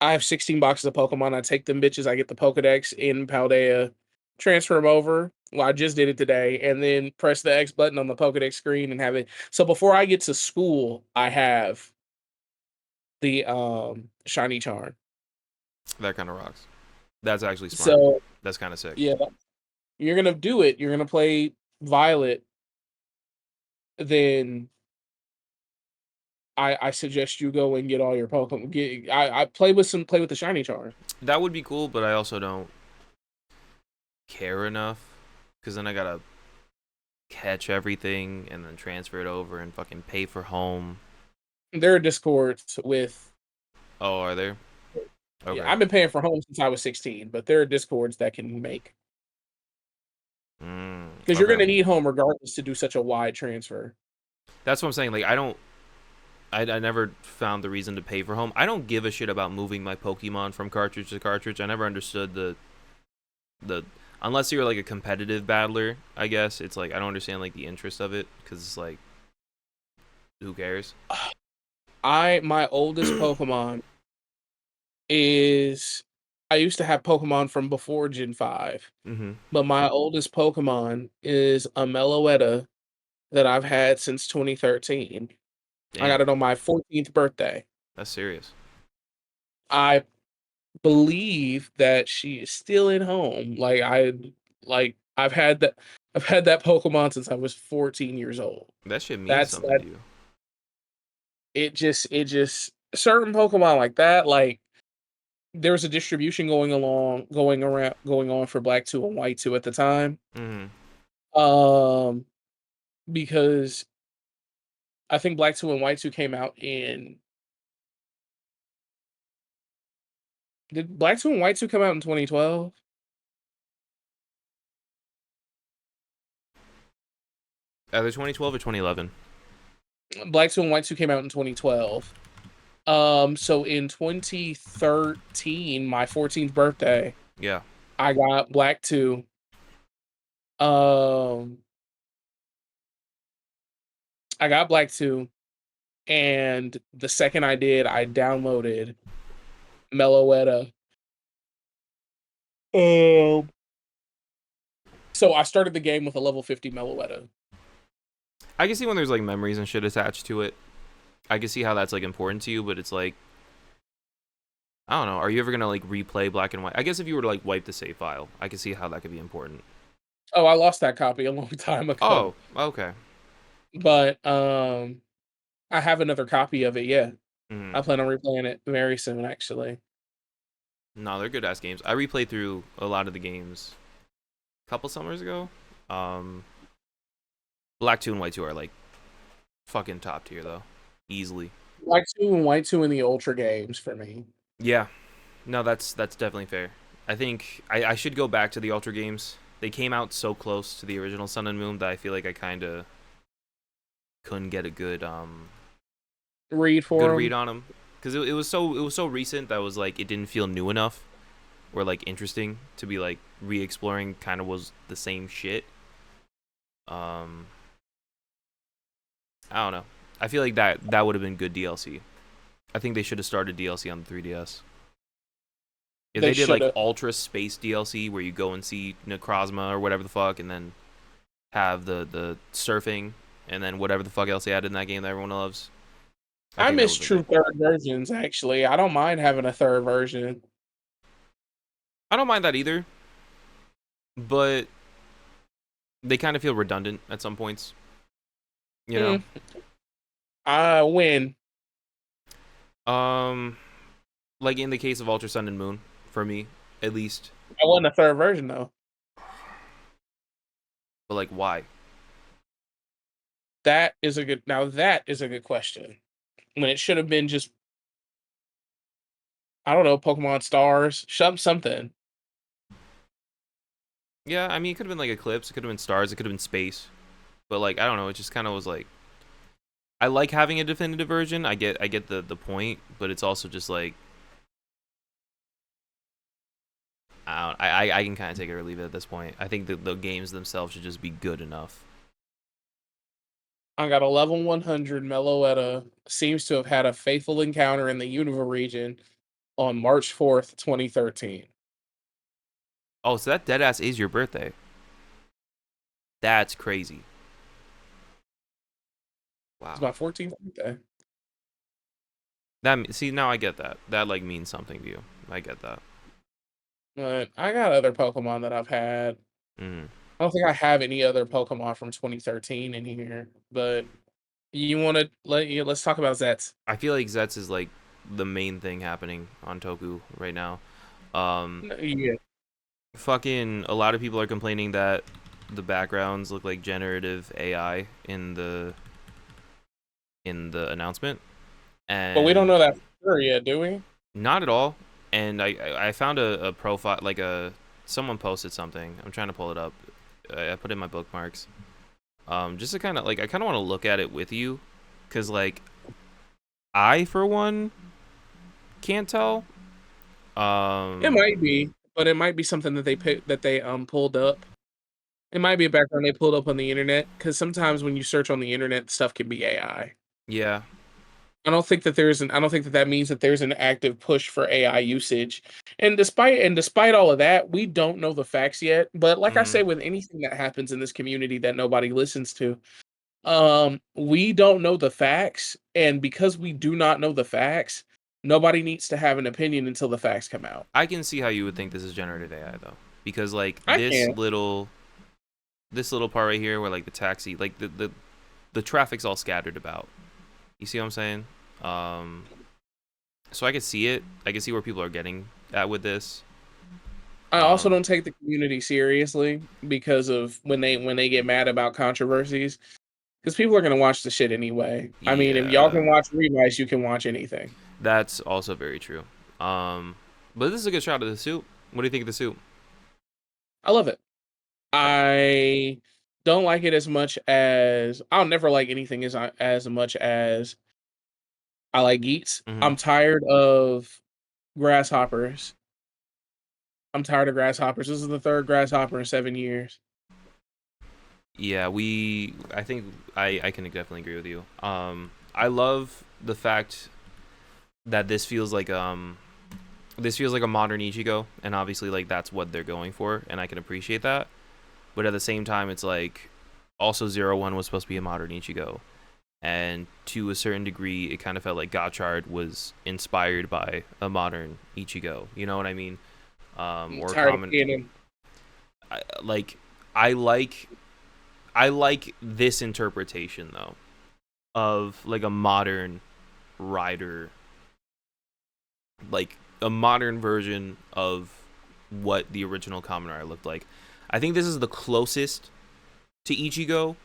I have 16 boxes of Pokemon. I take them bitches, I get the Pokedex in Paldea, transfer them over. Well, I just did it today, and then press the X button on the Pokedex screen and have it. So before I get to school, I have the shiny charm. That kind of rocks. That's actually smart. So That's kind of sick. yeah, you're gonna do it. You're gonna play Violet. Then I suggest you go and get all your Pokemon. I play with the shiny charm. That would be cool, but I also don't care enough because then I gotta catch everything and then transfer it over and fucking pay for home. There are discords with. Oh, are there? Okay. Yeah, I've been paying for home since I was 16, but there are discords that can make. Because you're Okay. gonna need home regardless to do such a wide transfer. That's what I'm saying. Like, I never found the reason to pay for home. I don't give a shit about moving my Pokemon from cartridge to cartridge. I never understood the unless you're like a competitive battler, I guess. It's like I don't understand like the interest of it because it's like who cares? My oldest Pokemon is I used to have Pokemon from before Gen 5, Mm-hmm. but my oldest Pokemon is a Meloetta that I've had since 2013. I got Damn, it on my 14th birthday. that's serious. I believe that she is still at home. I've had that Pokemon since I was 14 years old. That shit means That's something that to you. it just certain Pokemon like that, like there was a distribution going on for Black 2 and White 2 at the time. Mm-hmm. Because I think Black 2 and White 2 came out in did Black 2 and White 2 come out in 2012? Either 2012 or 2011. Black 2 and White 2 came out in 2012. So in 2013, my 14th birthday, Yeah. I got Black 2. I got Black 2, and the second I did, I downloaded Meloetta. So I started the game with a level 50 Meloetta. I can see when there's like memories and shit attached to it. I can see how that's like important to you, but it's like, I don't know. Are you ever gonna like replay Black and White? I guess if you were to like wipe the save file, I can see how that could be important. Oh, I lost that copy a long time ago. Oh, okay. But I have another copy of it. Yeah, Mm-hmm. I plan on replaying it very soon. Actually, No, they're good ass games. I replayed through a lot of the games a couple summers ago. Black 2 and White 2 are like fucking top tier though, easily. Black 2 and White 2 in the Ultra games for me. Yeah, no, that's definitely fair. I think I should go back to the Ultra games. They came out so close to the original Sun and Moon that I feel like I kind of couldn't get a good Read read on them because it was so recent that was like it didn't feel new enough or like interesting to be like re-exploring. Kind of was the same shit. I don't know. I feel like that would have been good DLC. I think they should have started DLC on the 3DS. If they did like Ultra Space DLC where you go and see Necrozma or whatever the fuck, and then have the surfing, and then whatever the fuck else they added in that game that everyone loves. I miss true third versions, actually. I don't mind having a third version. I don't mind that either. But they kind of feel redundant at some points. You know? When? Like in the case of Ultra Sun and Moon, for me, at least. I wasn't a third version, though. But like, why? That is a good question. When it should have been just, I don't know, Pokemon Stars, something. Yeah, I mean, it could have been like Eclipse, it could have been Stars, it could have been Space. But like, I don't know, it just kind of was like, I like having a definitive version. I get the point, but it's also just like, I can kind of take it or leave it at this point. I think the games themselves should just be good enough. I got a level 100 Meloetta. Seems to have had a faithful encounter in the Unova region on March 4th, 2013. Oh, so that deadass is your birthday. That's crazy. Wow. It's my 14th birthday. See, now I get that. That like means something to you. I get that. But I got other Pokemon that I've had. Mm. I don't think I have any other Pokemon from 2013 in here, but you want to let's talk about Zets. I feel like Zets is like the main thing happening on Toku right now. Yeah. Fucking a lot of people are complaining that the backgrounds look like generative AI in the announcement. And but we don't know that for sure yet, do we? Not at all. And I found a profile, like someone posted something. I'm trying to pull it up. I put it in my bookmarks. Just to kind of like, I kind of want to look at it with you, cause like, I for one can't tell. It might be, but it might be something that they pulled up. It might be a background they pulled up on the internet, because sometimes when you search on the internet, stuff can be AI. Yeah. I don't think that means that there's an active push for AI usage. And despite all of that, we don't know the facts yet. But like I say, with anything that happens in this community that nobody listens to, we don't know the facts. And because we do not know the facts, nobody needs to have an opinion until the facts come out. I can see how you would think this is generative AI though, because like this little part right here, where like the taxi, like the traffic's all scattered about. You see what I'm saying? So I can see it. I can see where people are getting at with this. I also don't take the community seriously because of when they get mad about controversies, because people are gonna watch the shit anyway. Yeah. I mean, if y'all can watch Revice, you can watch anything. That's also very true. But this is a good shot of the suit. What do you think of the suit? I love it. I don't like it as much as I'll never like anything as much as I like Geats. Mm-hmm. I'm tired of grasshoppers. This is the third grasshopper in 7 years. Yeah, I think I can definitely agree with you. I love the fact that this feels like a modern Ichigo, and obviously like that's what they're going for, and I can appreciate that. But at the same time, it's like also 01 was supposed to be a modern Ichigo, and to a certain degree, it kind of felt like Gotchard was inspired by a modern Ichigo. You know what I mean? Or tired common. of canon. I like this interpretation though of like a modern rider, like a modern version of what the original Kamen Rider looked like. I think this is the closest to Ichigo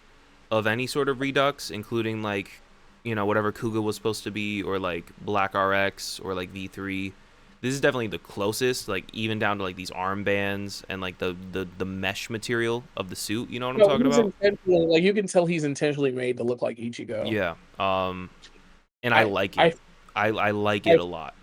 of any sort of Redux, including like, you know, whatever Kuga was supposed to be, or like Black RX, or like V3. This is definitely the closest, like even down to like these armbands and like the mesh material of the suit. You know what I'm talking about? Like you can tell he's intentionally made to look like Ichigo. Yeah. And I like it. I like it a lot.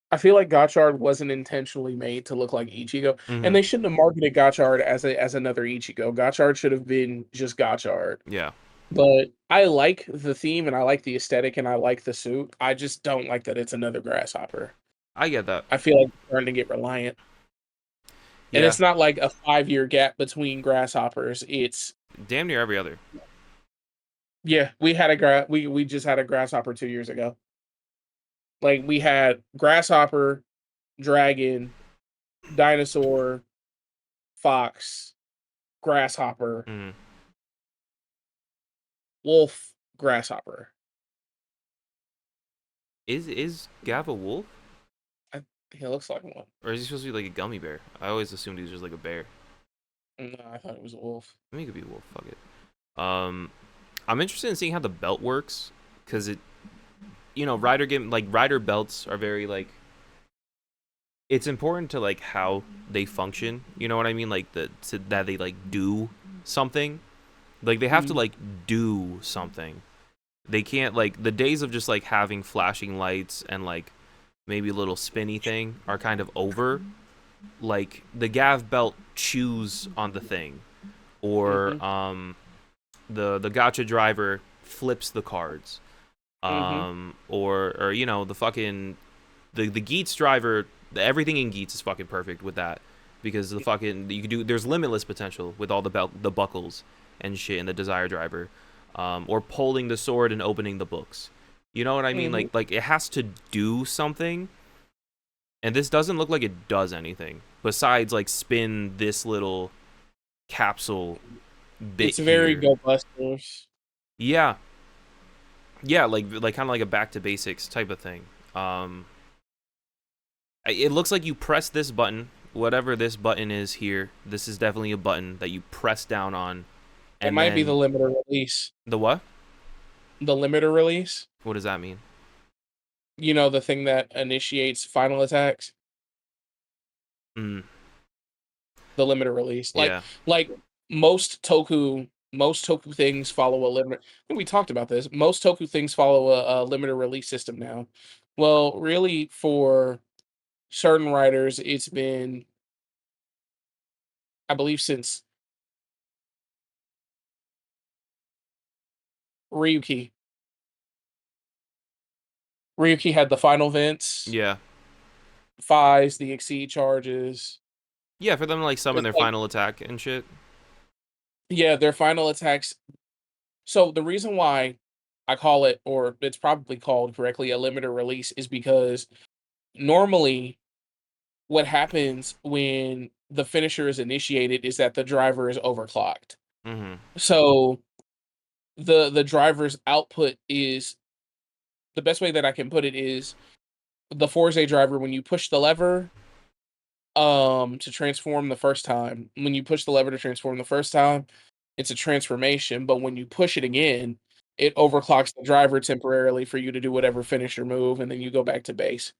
I feel like Gotchard wasn't intentionally made to look like Ichigo, Mhm. and they shouldn't have marketed Gotchard as another Ichigo. Gotchard should have been just Gotchard. Yeah. But I like the theme, and I like the aesthetic, and I like the suit. I just don't like that it's another Grasshopper. I get that. I feel like they're starting to get reliant. And Yeah. it's not like a 5-year gap between Grasshoppers. It's Damn near every other. yeah, we just had a Grasshopper 2 years ago. Like we had Grasshopper, Dragon, Dinosaur, Fox, Grasshopper, Mhm. Wolf, Grasshopper. Is Gav a wolf? He looks like one. Or is he supposed to be like a gummy bear? I always assumed he was just like a bear. No, I thought it was a wolf. I mean, he could be a wolf. Fuck it. I'm interested in seeing how the belt works, because it, you know, rider belts are very like. It's important to like how they function. You know what I mean? Like that they like do something. Like they have to like do something. They can't like the days of just like having flashing lights and like maybe a little spinny thing are kind of over. Like the Gav belt chews on the thing, or the gacha driver flips the cards, or you know the fucking the Geats driver. Everything in Geats is fucking perfect with that, because the fucking you can do there's limitless potential with all the buckles and shit in the Desire driver, or pulling the sword and opening the books. You know what I mean? Like it has to do something, and this doesn't look like it does anything besides like spin this little capsule bit. It's very here. Go Busters. Yeah, like kind of like a back to basics type of thing. It looks like you press this button, whatever this button is here. This is definitely a button that you press down on. It might be the limiter release. The what? The limiter release. What does that mean? You know, the thing that initiates final attacks. Mm. The limiter release. Yeah. Like most Toku things follow a limiter. I think we talked about this. Most Toku things follow a limiter release system now. Well, really, for certain writers, it's been, I believe, since Ryuki. Ryuki had the final vents. Yeah. Fies, the exceed charges. Yeah, for them to like summon It's their like- final attack and shit. Yeah, their final attacks. So the reason why I call it, or it's probably called correctly, a limiter release is because normally what happens when the finisher is initiated is that the driver is overclocked. Mm-hmm. So the driver's output is, the best way that I can put it is, the Forze driver, when you push the lever to transform the first time, it's a transformation, but when you push it again, it overclocks the driver temporarily for you to do whatever finisher move, and then you go back to base.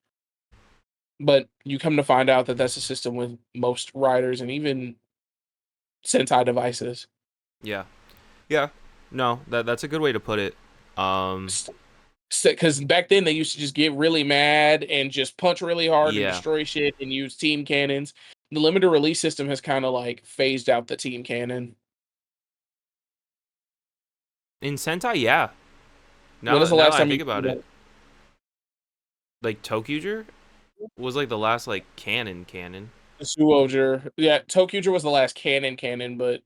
But you come to find out that that's a system with most riders and even Sentai devices. Yeah. No, that's a good way to put it. Because back then they used to just get really mad and just punch really hard and destroy shit and use team cannons. The limited release system has kind of like phased out the team cannon. In Sentai, yeah. When was the last time I you think about it? Like Tokuger was like the last like canon. The Suoger. Yeah, Tokuger was the last canon, but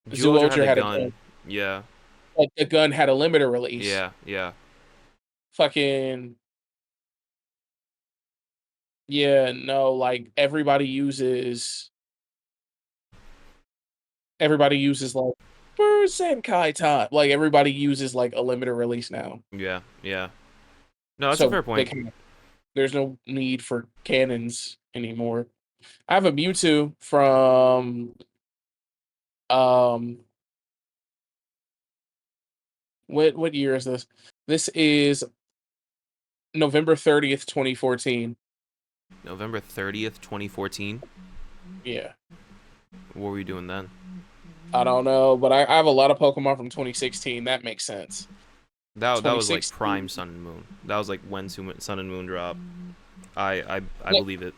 Zyuohger Zyuohger had a gun. gun. Yeah. Like the gun had a limited release. Yeah. Fucking yeah, no, like everybody uses like for Senkai time. Like everybody uses like a limited release now. Yeah. No, that's a So fair point. there's no need for cannons anymore. I have a Mewtwo from what year is this? This is November 30th, 2014. November 30th, 2014. Yeah. What were you doing then? I don't know, but I have a lot of Pokemon from 2016. That makes sense. That was like prime Sun and Moon. That was like when Sun and Moon drop. I believe it.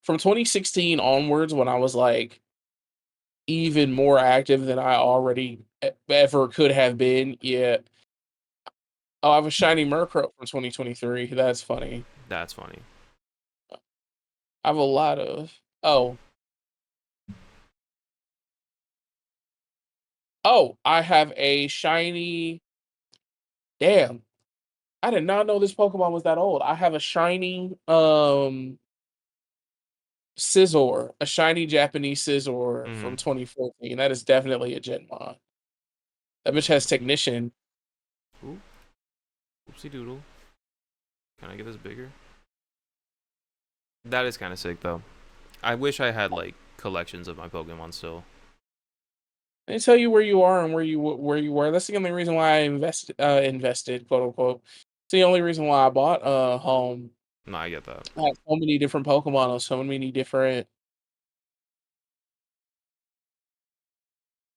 From 2016 onwards, when I was like even more active than I already ever could have been. Yeah. Oh, I have a shiny Murkrow from 2023. That's funny. That's funny. I have a lot of. Oh, I have a shiny. Damn. I did not know this Pokemon was that old. I have a shiny Scizor, a shiny Japanese Scizor from 2014. That is definitely a Gen Mod. That bitch has Technician. Ooh. Oopsie doodle. Can I get this bigger? That is kind of sick though. I wish I had like collections of my Pokemon still. They tell you where you are and where you were. That's the only reason why I invested, quote unquote. It's the only reason why I bought a home. No, I get that. I have so many different Pokemon on so many different.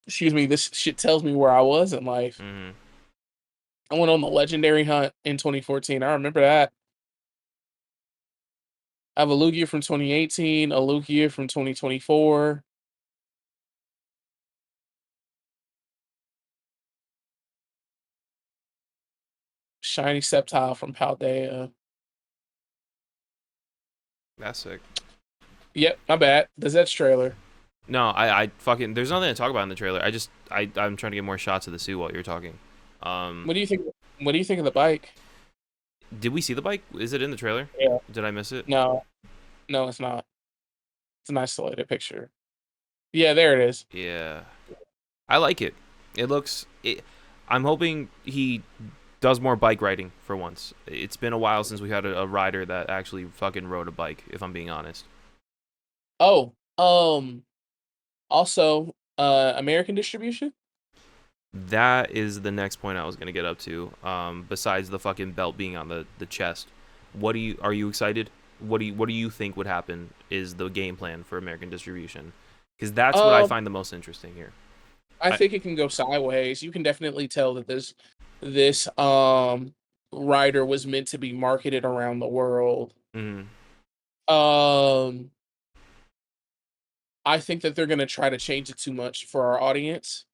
Excuse me. This shit tells me where I was in life. I went on the legendary hunt in 2014. I remember that. I have a Lugia from 2018, a Lugia from 2024. Shiny Sceptile from Paldea. That's sick. Yep, my bad. That's trailer. No, I fucking. There's nothing to talk about in the trailer. I'm trying to get more shots of the suit while you're talking. What do you think? What do you think of the bike? Did we see the bike? Is it in the trailer? Yeah. Did I miss it? No, it's not. It's an isolated picture. Yeah, there it is. Yeah, I like it. It looks. I'm hoping he does more bike riding for once. It's been a while since we had a rider that actually fucking rode a bike. If I'm being honest. Oh, also, American distribution. That is the next point I was gonna get up to. Besides the fucking belt being on the chest, are you excited? What do you think would happen? Is the game plan for American distribution? Because that's what I find the most interesting here. I think it can go sideways. You can definitely tell that this rider was meant to be marketed around the world. I think that they're gonna try to change it too much for our audience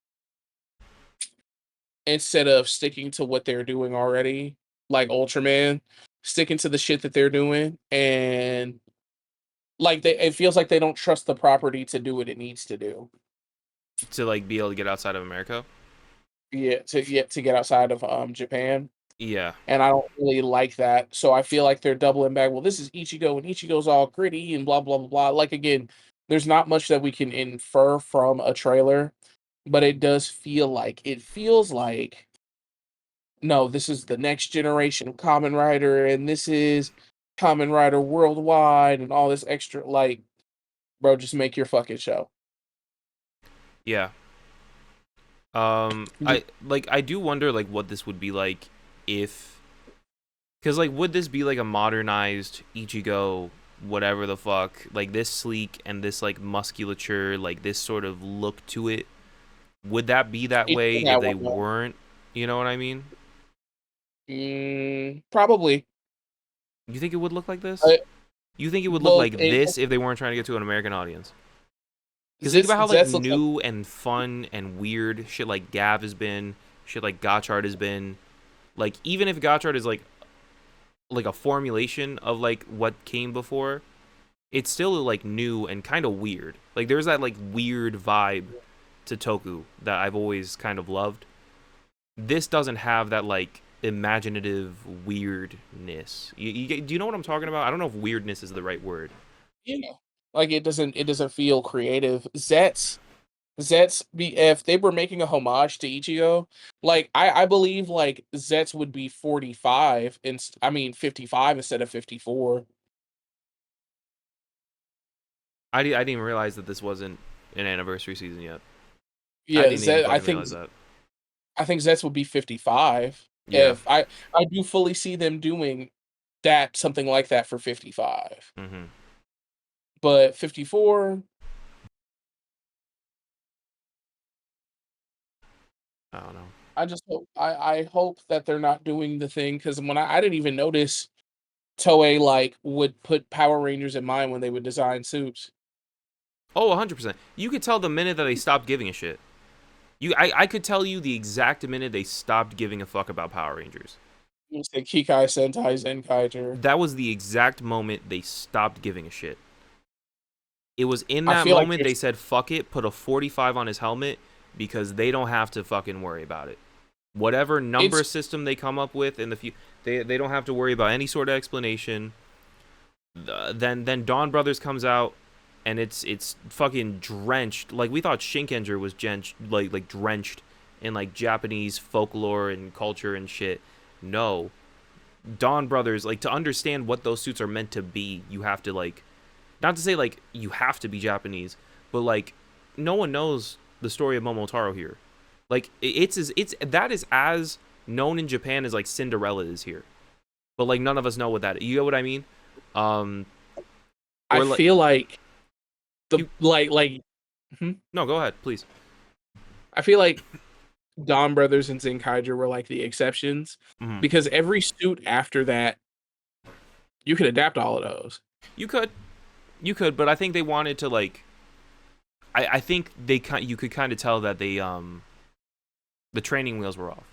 instead of sticking to what they're doing already, like Ultraman, sticking to the shit that they're doing, and like it feels like they don't trust the property to do what it needs to do. To like be able to get outside of America. Yeah, to get outside of Japan. Yeah. And I don't really like that. So I feel like they're doubling back. Well, this is Ichigo, and Ichigo's all gritty and blah blah blah blah. Like again, there's not much that we can infer from a trailer, but it feels like no, this is the next generation of Kamen Rider, and this is Kamen Rider Worldwide, and all this extra. Like, bro, just make your fucking show. Yeah. I do wonder like what this would be like if, because like would this be like a modernized Ichigo, whatever the fuck, like this sleek and this like musculature, like this sort of look to it? Would that be that way if they weren't? You know what I mean? Probably. You think it would look like this? You think it would look like this if they weren't trying to get to an American audience? Because think about how like new and fun and weird shit like Gav has been, shit like Gotchard has been. Like even if Gotchard is like a formulation of like what came before, it's still like new and kind of weird. Like there's that like weird vibe to Toku that I've always kind of loved. this doesn't have that like imaginative weirdness. Do you know what I'm talking about? I don't know if weirdness is the right word. Yeah. Like it doesn't feel creative. Zets be if they were making a homage to Ichigo, like I believe like Zets would be 45 and 55 instead of 54. I didn't even realize that this wasn't an anniversary season yet. I Yeah, didn't even Zet fucking realize that. I think Zets would be 55. Yeah. If I do fully see them doing that something like that for 55. Mm-hmm. But 54, I don't know. I just hope I hope that they're not doing the thing because when I didn't even notice Toei like would put Power Rangers in mind when they would design suits. Oh, 100%. You could tell the minute that they stopped giving a shit. I could tell you the exact minute they stopped giving a fuck about Power Rangers. You say Kikai Sentai Zenkaiger. That was the exact moment they stopped giving a shit. It was in I that feel like moment they said, fuck it, put a 45 on his helmet because they don't have to fucking worry about it. Whatever number system they come up with in the future, they don't have to worry about any sort of explanation. Then Dawn Brothers comes out and it's fucking drenched. Like we thought Shinkenger was like drenched in like Japanese folklore and culture and shit. No. Dawn Brothers, like to understand what those suits are meant to be, you have to like, not to say like you have to be Japanese, but like no one knows the story of Momotaro here. Like that is as known in Japan as like Cinderella is here, but like none of us know what that is. You know what I mean? I feel like No, go ahead, please. I feel like Dawn Brothers and Zenkaiger were like the exceptions because every suit after that, you could adapt all of those. You could, but I think they wanted to like. I think you could kind of tell that they the training wheels were off.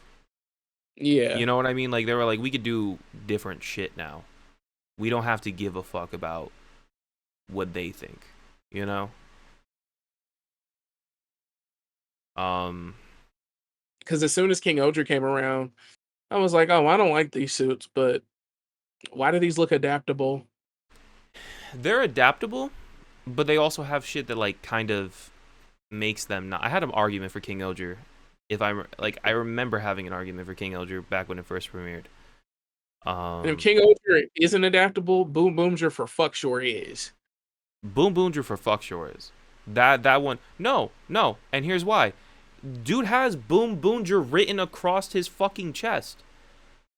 Yeah, you know what I mean. Like they were like, we could do different shit now. We don't have to give a fuck about what they think. You know. Because as soon as King Oger came around, I was like, oh, I don't like these suits, but why do these look adaptable? They're adaptable, but they also have shit that like kind of makes them not. I had an argument for King Oger. I remember having an argument for King Oger back when it first premiered. And if King Oger isn't adaptable, Boom Boomger for fuck sure is. Boom Boomger for fuck sure is. That one. No. And here's why. Dude has Boom Boomger written across his fucking chest.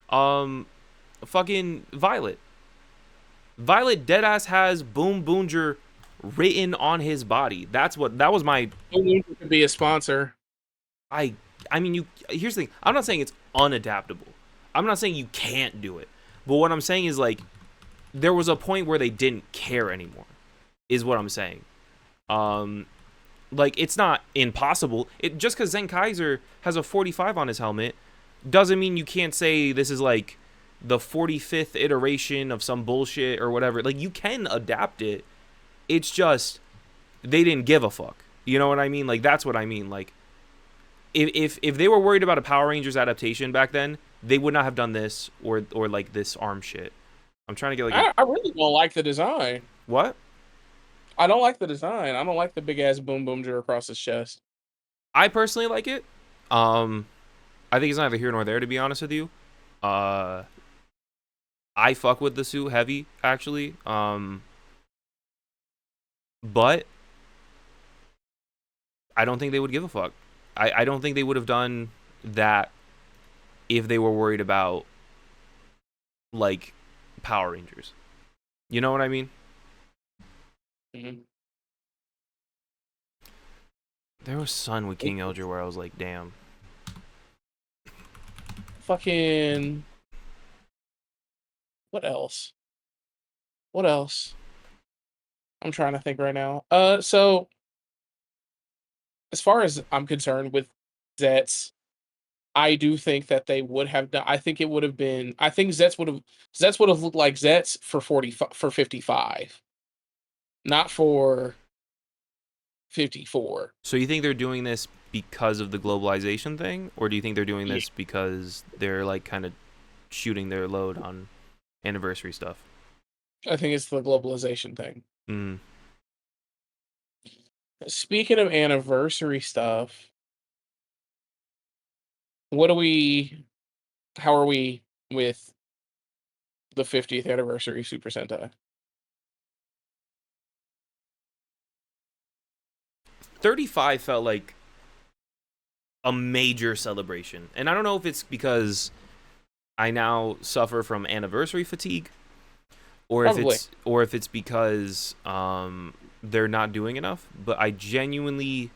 Fucking Violet deadass has Boom Boomger written on his body. That was my. Boom Boomger could be a sponsor. I mean, here's the thing. I'm not saying it's unadaptable. I'm not saying you can't do it. But what I'm saying is like there was a point where they didn't care anymore. Is what I'm saying. Like it's not impossible. Just because Zenkaiser has a 45 on his helmet doesn't mean you can't say this is like the 45th iteration of some bullshit or whatever. Like you can adapt it. It's just they didn't give a fuck. You know what I mean? Like that's what I mean. Like if they were worried about a Power Rangers adaptation back then, they would not have done this or like this arm shit. I'm trying to get like I really don't like the design. What? I don't like the design. I don't like the big ass Boom Boomger across his chest. I personally like it. I think it's neither here nor there, to be honest with you. I fuck with the suit heavy, actually. But I don't think they would give a fuck. I don't think they would have done that if they were worried about like Power Rangers. You know what I mean? Mm-hmm. There was Sun with King Elger where I was like, damn. Fucking. What else? I'm trying to think right now. So as far as I'm concerned with Zets, I do think that they would have done. I think it would have been. I think Zets would have looked like Zets for 55, not for 54. So you think they're doing this because of the globalization thing, or do you think they're doing this because they're like kind of shooting their load on anniversary stuff? I think it's the globalization thing. Mm. Speaking of anniversary stuff, how are we with the 50th anniversary Super Sentai? 35 felt like a major celebration, and I don't know if it's because I now suffer from anniversary fatigue, or if it's because they're not doing enough. But I genuinely,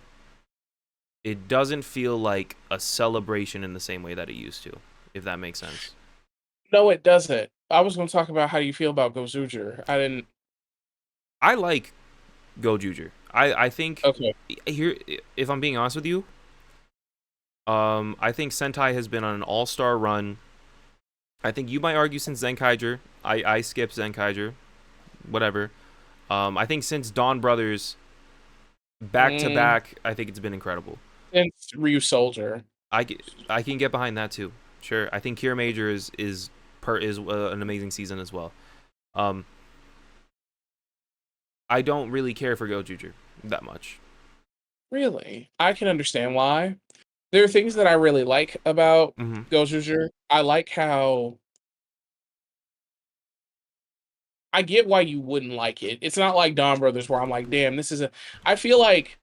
it doesn't feel like a celebration in the same way that it used to, if that makes sense. No, it doesn't. I was going to talk about how you feel about Gozuger. I like Gojuger. I think Okay. here, if I'm being honest with you, I think Sentai has been on an all-star run. I think you might argue since Zenkaiger. I skipped Zenkaiger. Whatever. I think since Dawn Brothers, back to back, I think it's been incredible. Since Ryu Soldier. I can get behind that too. Sure. I think Kira Major is an amazing season as well. I don't really care for Gojuger that much. Really? I can understand why. There are things that I really like about Gojuger. I like how... I get why you wouldn't like it. It's not like Dawn Brothers where I'm like, damn, this is a... I feel like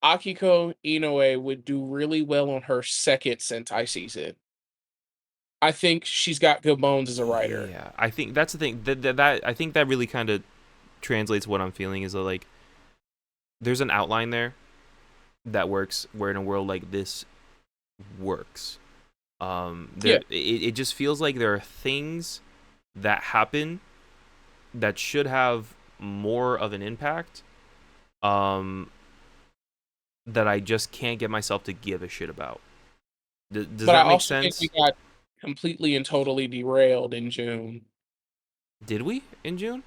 Akiko Inoue would do really well on her second Sentai season. I think she's got good bones as a writer. Yeah, I think that's the thing. That I think that really kind of translates what I'm feeling is that, like, there's an outline there that works, where in a world like this works. It just feels like there are things that happen that should have more of an impact that I just can't get myself to give a shit about. Does that make sense? Think we got completely and totally derailed in June. Did we in June?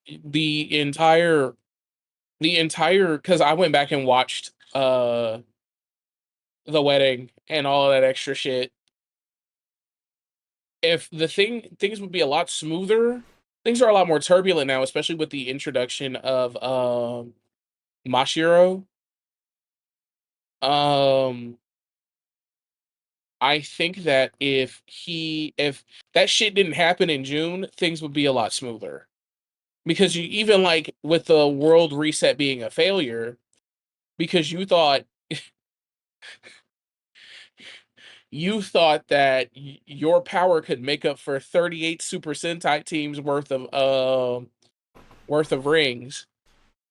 The entire because I went back and watched the wedding and all of that extra shit. If things would be a lot smoother, things are a lot more turbulent now, especially with the introduction of Mashiro. I think that if that shit didn't happen in June, things would be a lot smoother. Because you even like with the world reset being a failure, because you thought that your power could make up for 38 Super Sentai teams worth of rings.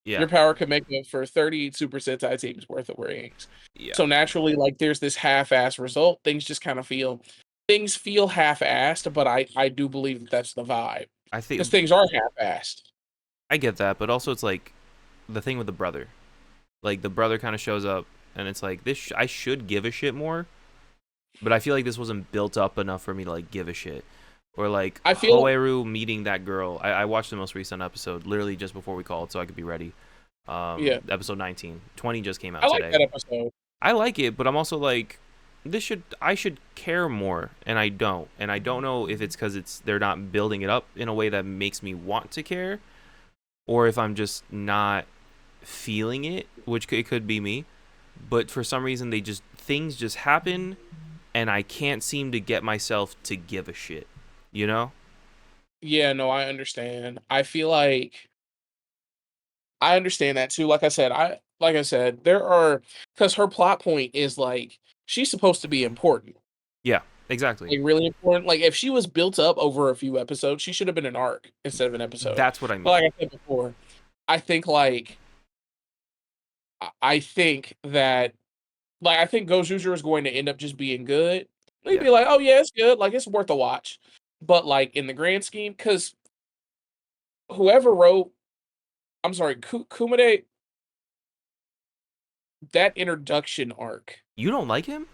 Yeah. Your power could make up for 38 Super Sentai teams worth of rings. Yeah. So naturally, like, there's this half-assed result. Things feel half-assed, but I do believe that's the vibe. I think because things are half-assed. I get that, but also it's like the thing with the brother. Like, the brother kind of shows up, and it's like, this I should give a shit more, but I feel like this wasn't built up enough for me to, like, give a shit. Or, like, Hoeru meeting that girl. I watched the most recent episode, literally just before we called, so I could be ready. Episode 19. 20 just came out today. I like that episode. I like it, but I'm also like, I should care more, and I don't. And I don't know if it's because they're not building it up in a way that makes me want to care, or if I'm just not feeling it, which it could be me. But for some reason, things just happen, and I can't seem to get myself to give a shit. You know? Yeah, no, I understand. I feel like I understand that too. Like I said, there are, because her plot point is like she's supposed to be important. Yeah, exactly. Like, really important. Like, if she was built up over a few episodes, she should have been an arc instead of an episode. That's what I mean. But like I said before, I think that I think Gojuger is going to end up just being good. They'd be like, oh yeah, it's good. Like, it's worth a watch. But like in the grand scheme, because whoever wrote, I'm sorry, Kumade, that introduction arc. You don't like him?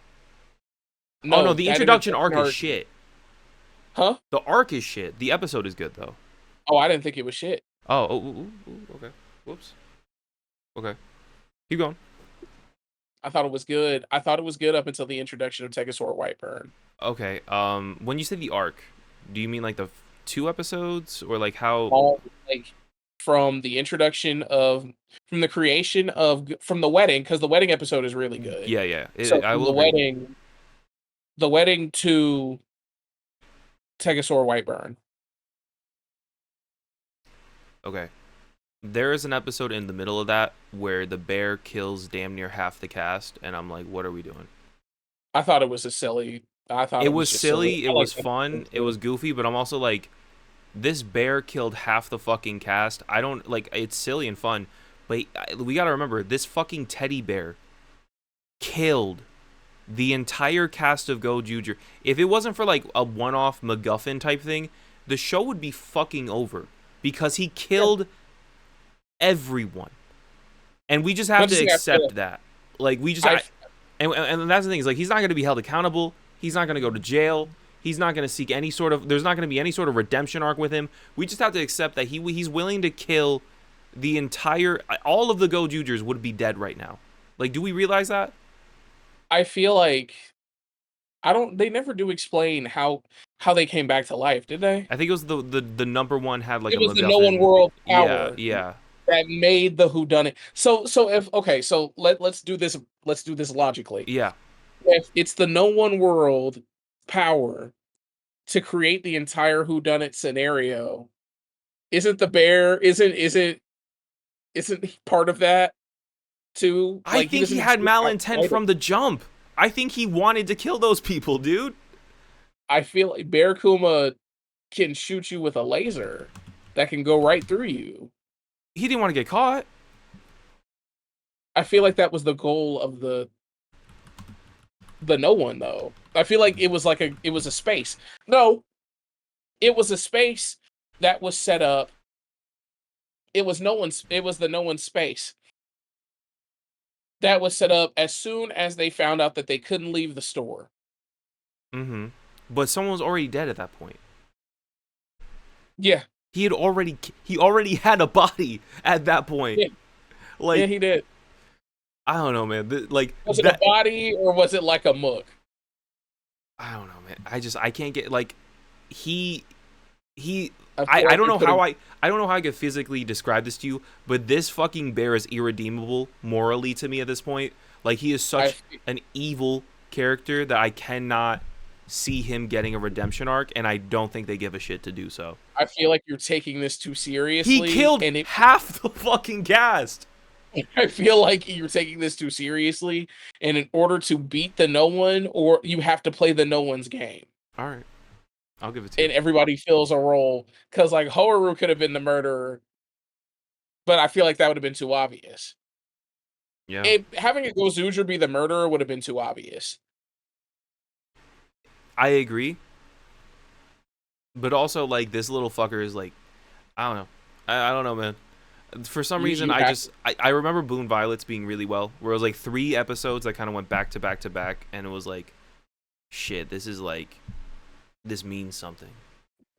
No, no, the introduction arc is shit. Huh? The arc is shit. The episode is good though. Oh, I didn't think it was shit. Oh, okay. Whoops. Okay. Keep going. I thought it was good. I thought it was good up until the introduction of Tokusatsu Whiteburn. Okay. When you say the arc, do you mean like the 2 episodes or like how? All like from the introduction of from the creation of from the wedding, because the wedding episode is really good. Yeah, yeah. So I from will agree. the wedding to Tokusatsu Whiteburn. Okay. There is an episode in the middle of that where the bear kills damn near half the cast, and I'm like, what are we doing? I thought it was a silly. I thought It it was was just silly. silly, it was fun, it was goofy, but I'm also like, this bear killed half the fucking cast. I don't like. It's silly and fun, but we gotta remember this fucking teddy bear killed the entire cast of Go Juju. If it wasn't for like a one-off MacGuffin type thing, the show would be fucking over because he killed everyone, and we just have to accept that. Like we just, and that's the thing is like he's not going to be held accountable. He's not going to go to jail. He's not going to seek any sort of. There's not going to be any sort of redemption arc with him. We just have to accept that he's willing to kill the entire. All of the Go Jujers would be dead right now. Like, do we realize that? I feel like they never do explain how they came back to life, did they? I think it was the number one had like it a was MacGuffin. The no one world power. Yeah. That made the whodunit. So if okay, so let's do this logically. Yeah. If it's the no one world power to create the entire whodunit scenario, isn't the bear isn't he part of that too? I think he had malintent from the jump. I think he wanted to kill those people, dude. I feel like Bear Kuma can shoot you with a laser that can go right through you. He didn't want to get caught. I feel like that was the goal of the no one though. I feel like it was a space. No, it was a space that was set up. It was the no one's space that was set up as soon as they found out that they couldn't leave the store. Mm-hmm. But someone was already dead at that point. Yeah. He already had a body at that point. Yeah. Like, yeah, he did. I don't know, man. Was it a body or was it like a mook? I don't know, man. I can't get like I don't know how I could physically describe this to you, but this fucking bear is irredeemable morally to me at this point. Like he is such an evil character that I cannot see him getting a redemption arc, and I don't think they give a shit to do so. I feel like you're taking this too seriously. He killed half the fucking cast. I feel like you're taking this too seriously, and in order to beat the no one, or you have to play the no one's game. All right, I'll give it to you. And everybody fills a role, because like Hoaru could have been the murderer, but I feel like that would have been too obvious. Yeah, having a Gozuger be the murderer would have been too obvious. I agree, but also like this little fucker is like, I don't know, I don't know, man. For some reason, I remember Boon Violets being really well, where it was like 3 episodes that kind of went back to back to back, and it was like, shit, this means something,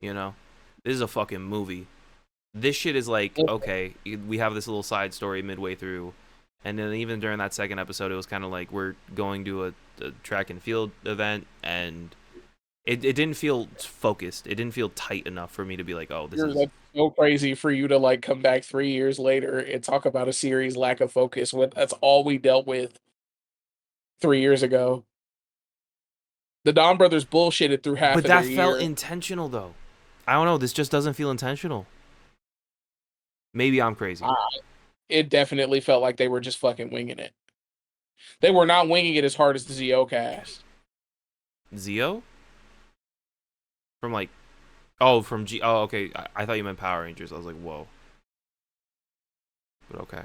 you know? This is a fucking movie. This shit is like, okay, we have this little side story midway through, and then even during that second episode, it was kind of like we're going to a track and field event, and it didn't feel focused. It didn't feel tight enough for me to be like, oh, this is like so crazy for you to like come back 3 years later and talk about a series lack of focus. That's all we dealt with 3 years ago. The Don brothers bullshitted through half of their year. But that felt intentional, though. I don't know. This just doesn't feel intentional. Maybe I'm crazy. It definitely felt like they were just fucking winging it. They were not winging it as hard as the Zio cast. Zio? From like, from G. Oh, okay. I thought you meant Power Rangers. I was like, whoa. But okay.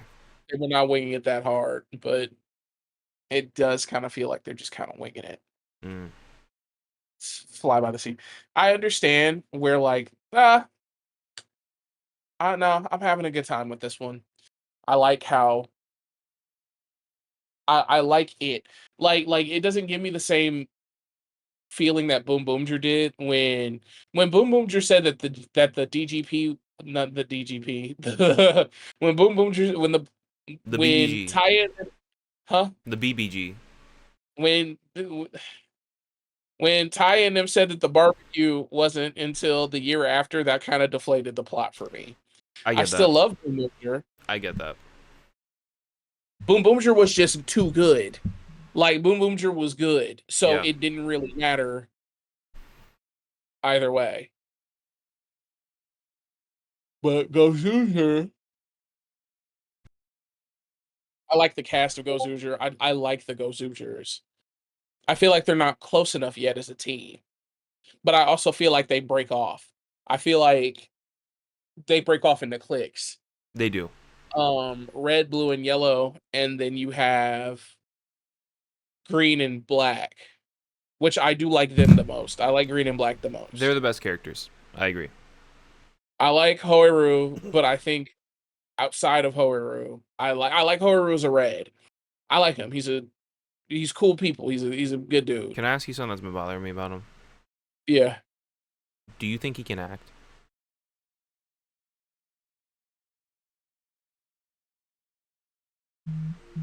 They were not winging it that hard, but it does kind of feel like they're just kind of winging it. Fly by the seat. I understand where like, I know I'm having a good time with this one. I like how I like it. Like it doesn't give me the same feeling that Boom Boomger did when Boom Boomger said that the DGP, not the DGP, when Boom Boomger when BG. Huh? The BBG. When Ty and them said that the barbecue wasn't until the year after, that kind of deflated the plot for me. I I get still that. love Boom Boomer. I get that. Boom Boomer was just too good. Like, Boom Boomer was good, so Yeah. it didn't really matter either way. But Gozuger, I like the cast of Gozuger. I like the Gozugers. I feel like they're not close enough yet as a team, but I also feel like they break off. I feel like they break off into cliques. They do. Red, blue, and yellow, and then you have green and black, which I do like them the most. I like green and black the most. They're the best characters. I agree. I like Hoiru, but I think outside of Hoiru, I like Hoiru as a red. I like him. He's cool people. He's a good dude. Can I ask you something that's been bothering me about him? Yeah. Do you think he can act?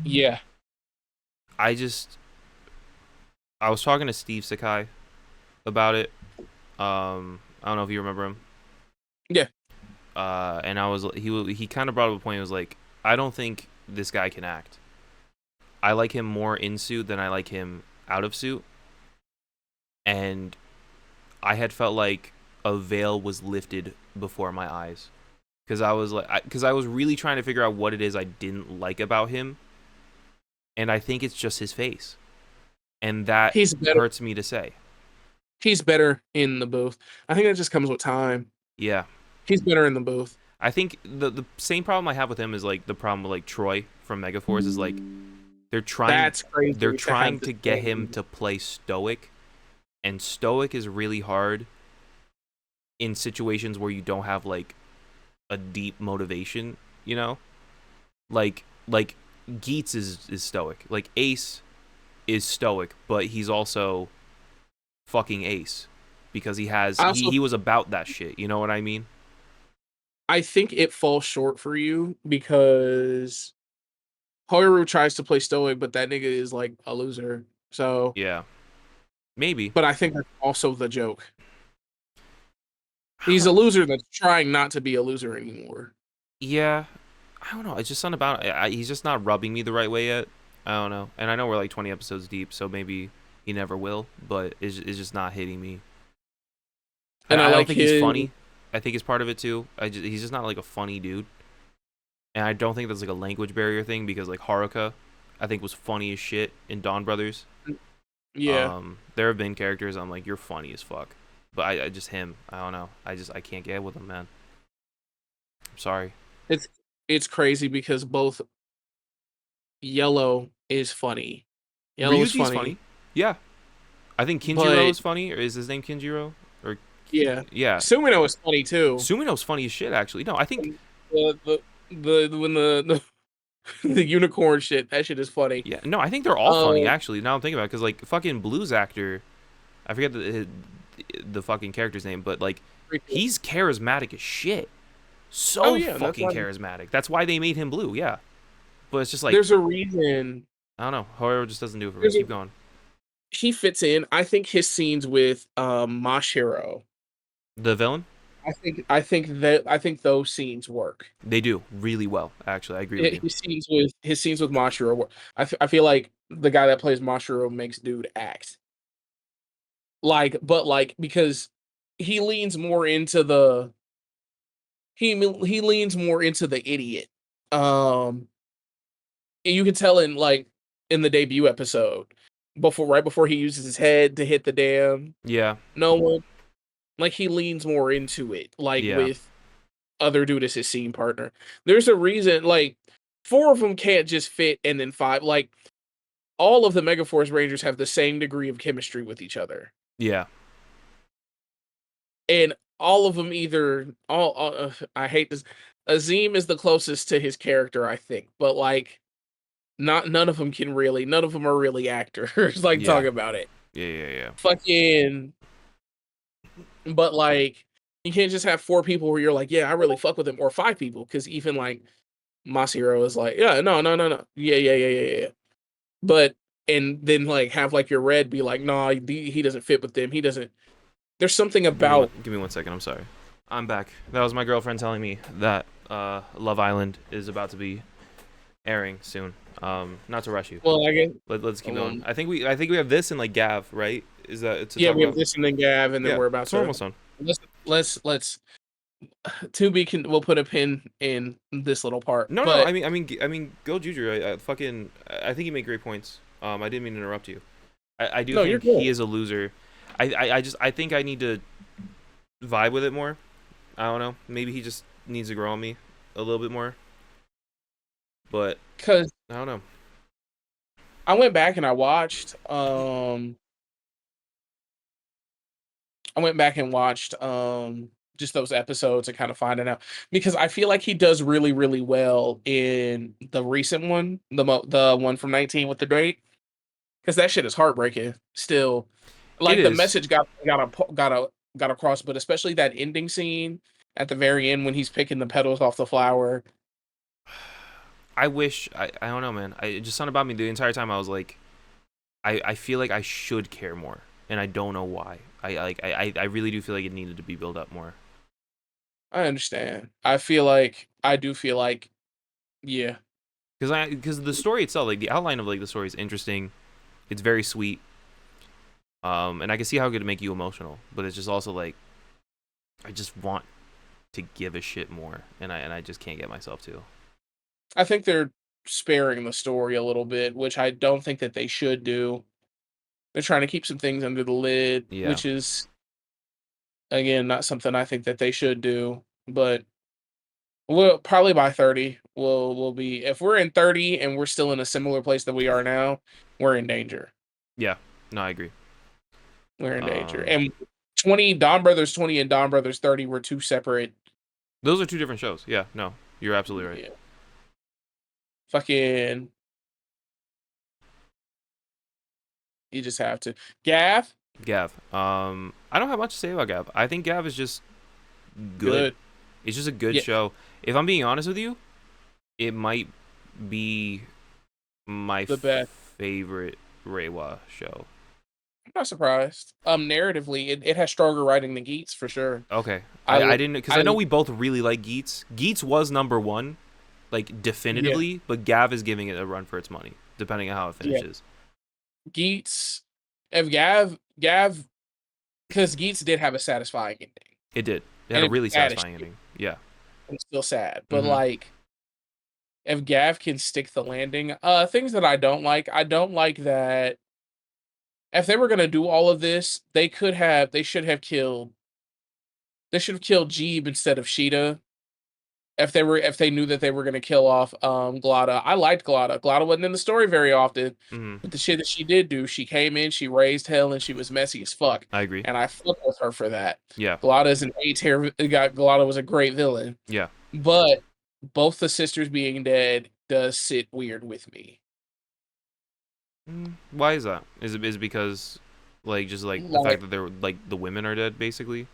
Yeah. I was talking to Steve Sakai about it. I don't know if you remember him. Yeah. And he kind of brought up a point. He was like, I don't think this guy can act. I like him more in suit than I like him out of suit. And I had felt like a veil was lifted before my eyes. Because I was really trying to figure out what it is I didn't like about him. And I think it's just his face. And that hurts me to say. He's better in the booth. I think that just comes with time. Yeah. He's better in the booth. I think the same problem I have with him is like the problem with like Troy from Megaforce is like they're trying to get him to play stoic, and stoic is really hard in situations where you don't have like a deep motivation, you know? Like Geets is stoic. Like Ace is stoic, but he's also fucking Ace because he was about that shit, you know what I mean? I think it falls short for you because Hoiru tries to play stoic, but that nigga is like a loser. So yeah, maybe. But I think that's also the joke. He's a loser that's trying not to be a loser anymore. Yeah, I don't know. It's just something about he's just not rubbing me the right way yet. I don't know, and I know we're like 20 episodes deep, so maybe he never will. But it's just not hitting me. And I don't think he's funny. I think it's part of it too. He's just not like a funny dude. And I don't think that's like a language barrier thing because like Haruka, I think was funny as shit in Dawn Brothers. Yeah. There have been characters I'm like, you're funny as fuck. But I just him. I don't know. I can't get with him, man. I'm sorry. It's crazy because both Yellow is funny. Yellow's funny. Yeah. I think Kinjiro is funny. Or is his name Kinjiro? Or yeah. Yeah. Sumino is funny too. Sumino's funny as shit, actually. No, I think the unicorn shit, that shit is funny. Yeah. No, I think they're all funny, actually. Now I'm thinking about it, because like fucking Blues actor, I forget the fucking character's name, but like he's charismatic as shit. So fucking charismatic. That's why they made him blue. Yeah. But it's just like there's a reason. I don't know. However, just doesn't do it for me. Keep going. He fits in. I think his scenes with Mashiro, the villain. I think those scenes work. They do really well. Actually, I agree with you. His scenes with Mashiro work. I feel like the guy that plays Mashiro makes dude act. Because he leans more into the idiot. You can tell in the debut episode right before he uses his head to hit the dam. Yeah. No one. Like, he leans more into it, with other dude as his scene partner. There's a reason, 4 of them can't just fit, and then 5, all of the Megaforce Rangers have the same degree of chemistry with each other. Yeah. And all of them I hate this. Azim is the closest to his character, I think, but, none of them are really actors, talk about it. Yeah. Fucking... But you can't just have 4 people where you're like, yeah, I really fuck with him, or 5 people, because even Masahiro is like, yeah, no, yeah. but and then like have like your red be like, nah, he doesn't fit with them. He doesn't. There's something about. Give me 1 second. I'm sorry. I'm back. That was my girlfriend telling me that Love Island is about to be airing soon. Not to rush you. Well, I guess. Let's keep going. I think we have this in like Gav, right? Is that it's Yeah, we have this and then Gav, and then we're about to. Almost done. Let's we'll put a pin in this little part. No, but, no. I mean, go Juju. I think you make great points. I didn't mean to interrupt you. I do think he is a loser. I think I need to vibe with it more. I don't know. Maybe he just needs to grow on me a little bit more. But because I don't know. I went back and I watched. Just those episodes and kind of finding out, because I feel like he does really, really well in the recent one, the one from 19 with the Drake, because that shit is heartbreaking. Still, like the message got across, but especially that ending scene at the very end when he's picking the petals off the flower. I don't know, man. It just something about me the entire time. I was like, I feel like I should care more, and I don't know why. I really do feel like it needed to be built up more. I understand. I do feel like, yeah. Because the story itself, like the outline of like the story is interesting. It's very sweet. And I can see how it could make you emotional, but it's just also like, I just want to give a shit more, and I just can't get myself to. I think they're sparing the story a little bit, which I don't think that they should do. They're trying to keep some things under the lid, which is, again, not something I think that they should do. But we'll probably by 30, we'll be, if we're in 30 and we're still in a similar place that we are now, we're in danger. Yeah, no, I agree. We're in danger. And 20, Don Brothers 20 and Don Brothers 30 were two separate. Those are two different shows. Yeah, no, you're absolutely right. Yeah. Fucking. You just have to. Gav. I don't have much to say about Gav. I think Gav is just good. It's just a good show. If I'm being honest with you, it might be my favorite Reiwa show. I'm not surprised. Narratively, it has stronger writing than Geats for sure. Okay, I didn't, because I know we both really like Geats. Geats was number one, like definitively, but Gav is giving it a run for its money, depending on how it finishes. Geats, if Gav, because Geats did have a satisfying ending. It did. It had a really satisfying ending. Yeah. It's still sad, but like, if Gav can stick the landing, things that I don't like that. If they were gonna do all of this, they should have killed Jeeb instead of Sheeta. If they knew that they were gonna kill off Glada. I liked Glada. Glada wasn't in the story very often, but the shit that she did do, she came in, she raised hell, and she was messy as fuck. I agree, and I fucked with her for that. Yeah, Glada is an A-tier. Glada was a great villain. Yeah, but both the sisters being dead does sit weird with me. Why is that? Is it because like just like the fact that they're like the women are dead basically?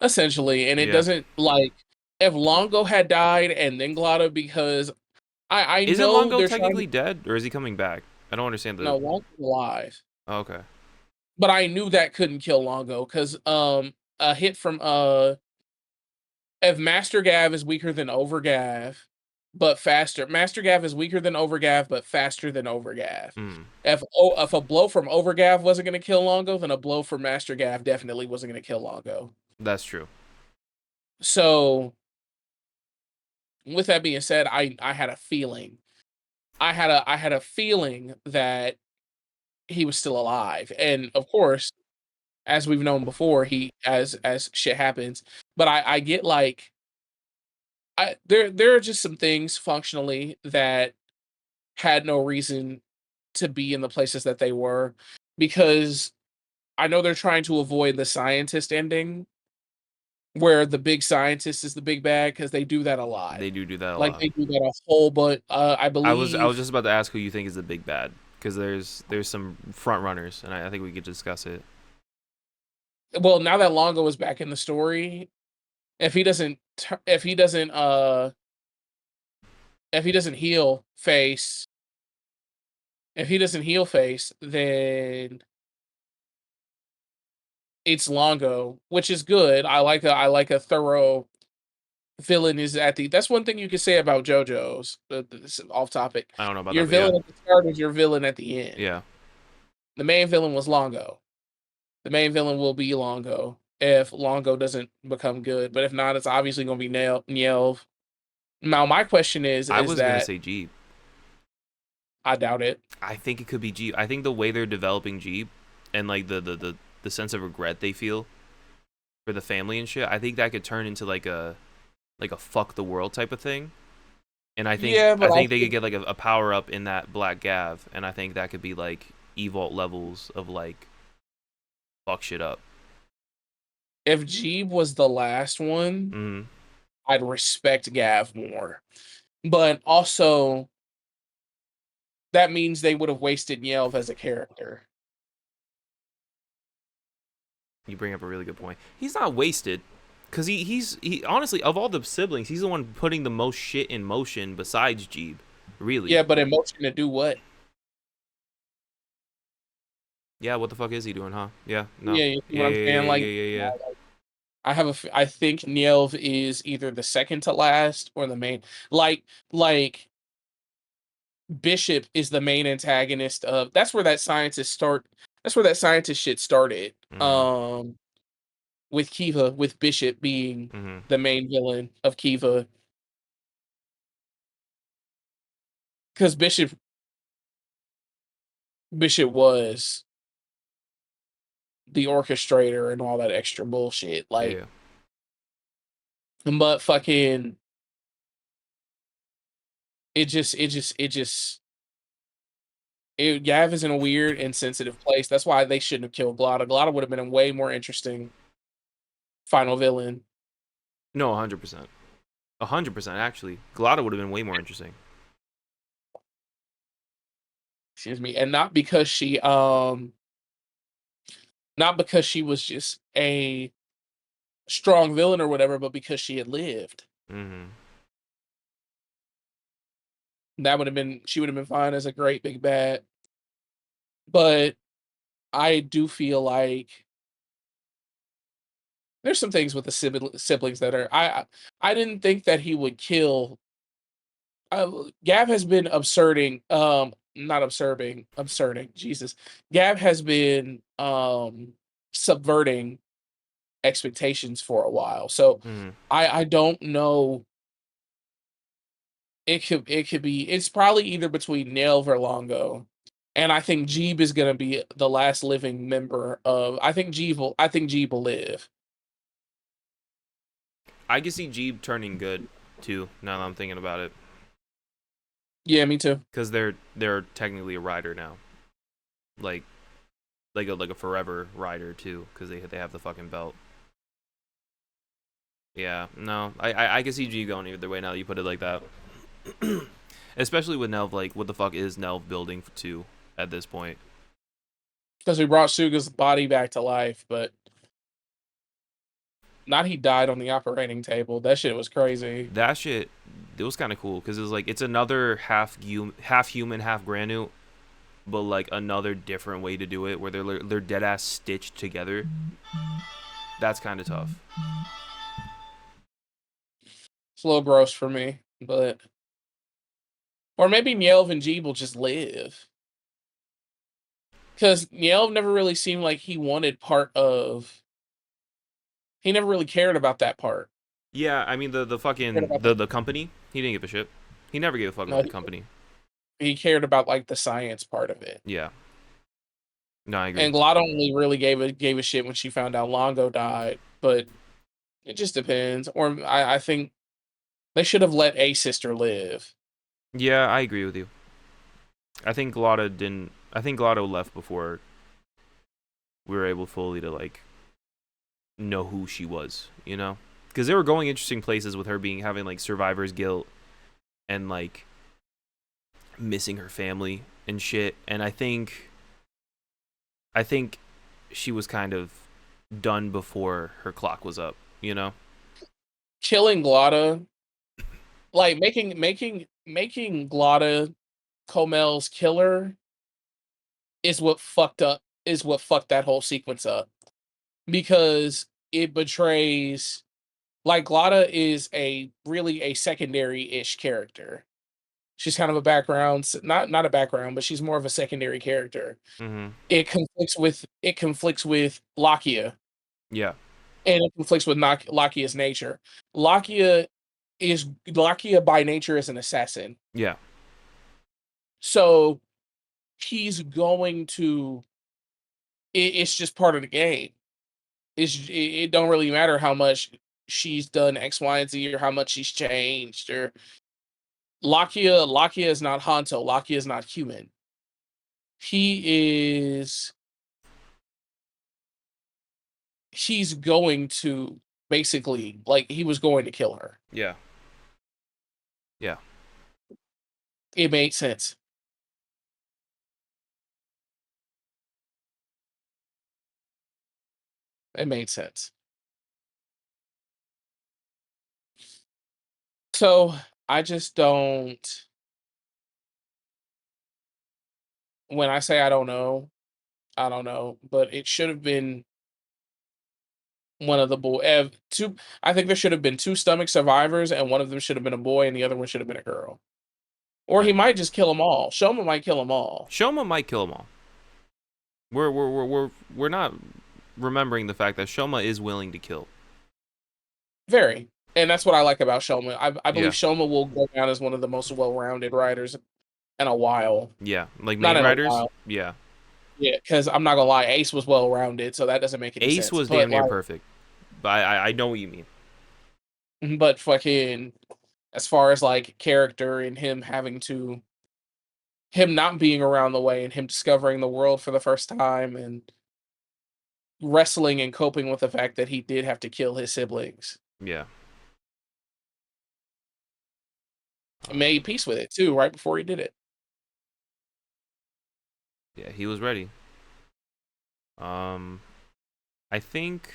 Essentially, and it doesn't, like, if Longo had died and then Glada, because I isn't know Longo technically dead, or is he coming back? I don't understand. No, Longo's alive. Oh, okay. But I knew that couldn't kill Longo, because a hit from if Master Gav is weaker than Overgav, but faster. Master Gav is weaker than Overgav, but faster than Overgav. If a blow from Overgav wasn't going to kill Longo, then a blow from Master Gav definitely wasn't going to kill Longo. That's true. So, with that being said, I had a feeling. I had a feeling that he was still alive, and of course, as we've known before, he as shit happens. But I get like. There are just some things functionally that had no reason to be in the places that they were, because I know they're trying to avoid the scientist ending, where the big scientist is the big bad, because they do that a lot. They do that a lot. Like they do that a whole, but I believe I was just about to ask who you think is the big bad, because there's some front runners, and I think we could discuss it. Well, now that Longo is back in the story, if he doesn't heal face, If he doesn't heel face, then it's Longo, which is good. I like a thorough villain is at the. That's one thing you can say about JoJo's. This is off topic. I don't know about Your that, but yeah. villain at the start is your villain at the end. Yeah. The main villain was Longo. The main villain will be Longo if Longo doesn't become good. But if not, it's obviously going to be Nielv. Now, my question is I was gonna that say Jeep. I doubt it. I think it could be Jeep. I think the way they're developing Jeep and like the sense of regret they feel for the family and shit, I think that could turn into like a fuck the world type of thing. And I think Yeah, but I think they could get like a power up in that Black Gav, and I think that could be like Evolt levels of like fuck shit up. if Jeeb was the last one, Mm-hmm. I'd respect Gav more. But also, that means they would have wasted Yelv as a character. You bring up a really good point. He's not wasted, cause he honestly, of all the siblings, he's the one putting the most shit in motion besides Jeeb. Really? Yeah, but emotion to do what? Yeah. What the fuck is he doing, huh? Yeah. No. Yeah, you see what I'm saying? Like, Yeah. I think Nielv is either the second to last or the main. Like Bishop is the main antagonist of. That's where that scientist start. That's where that scientist shit started. Mm-hmm. With Kiva, with Bishop being Mm-hmm. the main villain of Kiva, because Bishop was the orchestrator and all that extra bullshit. Like, Yeah. but fucking, it just. Gav is in a weird and sensitive place. That's why they shouldn't have killed Glotta. Glotta would have been a way more interesting final villain. No, 100%. 100%, actually. Glotta would have been way more interesting. Excuse me. And not because she was just a strong villain or whatever, but because she had lived. Mm-hmm. She would have been fine as a great big bad. But I do feel like there's some things with the siblings that are I didn't think that he would kill. Gav has been not absurding. Jesus, Gav has been subverting expectations for a while. So Mm-hmm. I don't know. It's probably either between Nelv or Longo. And I think Jeeb is gonna be the last living member of I think Jeeb will live. I can see Jeeb turning good too. Now that I'm thinking about it, Yeah, me too. because they're technically a rider now, like a forever rider too, because they have the fucking belt. Yeah, no, I can see Jeeb going either way now that you put it like that. Especially with Nelv, like what the fuck is Nelv building to at this point? Because we brought Suga's body back to life, but not he died on the operating table. That shit was crazy. That shit, it was kind of cool because it's another half human, half granite, but like another different way to do it where they're dead ass stitched together. That's kind of tough. It's a little gross for me, but or maybe Nielv and Jeeb will just live. Because Nielv never really seemed like he wanted part of. He never really cared about that part. Yeah, I mean the fucking the company. He didn't give a shit. He never gave a fuck about the company. He cared about like the science part of it. Yeah. No, I agree. And Glotta only really gave a shit when she found out Longo died, but it just depends. Or I think they should have let a sister live. Yeah, I agree with you. I think Glotta left before we were able fully to like know who she was, you know? Because they were going interesting places with her having like survivor's guilt and like missing her family and shit. And I think she was kind of done before her clock was up, you know? Killing Glotta, like making Glotta Comel's killer is what fucked that whole sequence up, because it betrays, like, Glada is really a secondary-ish character. She's kind of a background, not a background, but she's more of a secondary character. Mm-hmm. It conflicts with Lakia, Yeah. and it conflicts with Lakia's nature. Lakia by nature is an assassin. Yeah. So he's going to. It's just part of the game. It don't really matter how much she's done X, Y, and Z, or how much she's changed. Or Lakia is not Hanto. Lakia is not human. He's going to basically, like, he was going to kill her. Yeah. Yeah. It made sense. It made sense. So I just don't. When I say I don't know, but it should have been one of the two. I think there should have been two stomach survivors, and one of them should have been a boy, and the other one should have been a girl. Or he might just kill them all. Shoma might kill them all. Shoma might kill them all. We're not remembering the fact that Shoma is willing to kill. Very. And that's what I like about Shoma. I believe Yeah. Shoma will go down as one of the most well-rounded writers in a while. Yeah, like Not main in a writers. while. Yeah. Yeah, because I'm not gonna lie, Ace was well-rounded, so that doesn't make any sense. Ace was But, damn near like, perfect. But I know what you mean. but fucking, as far as like character and him not being around the way and him discovering the world for the first time and wrestling and coping with the fact that he did have to kill his siblings. Yeah. Made peace with it too, right before he did it. Yeah, he was ready. I think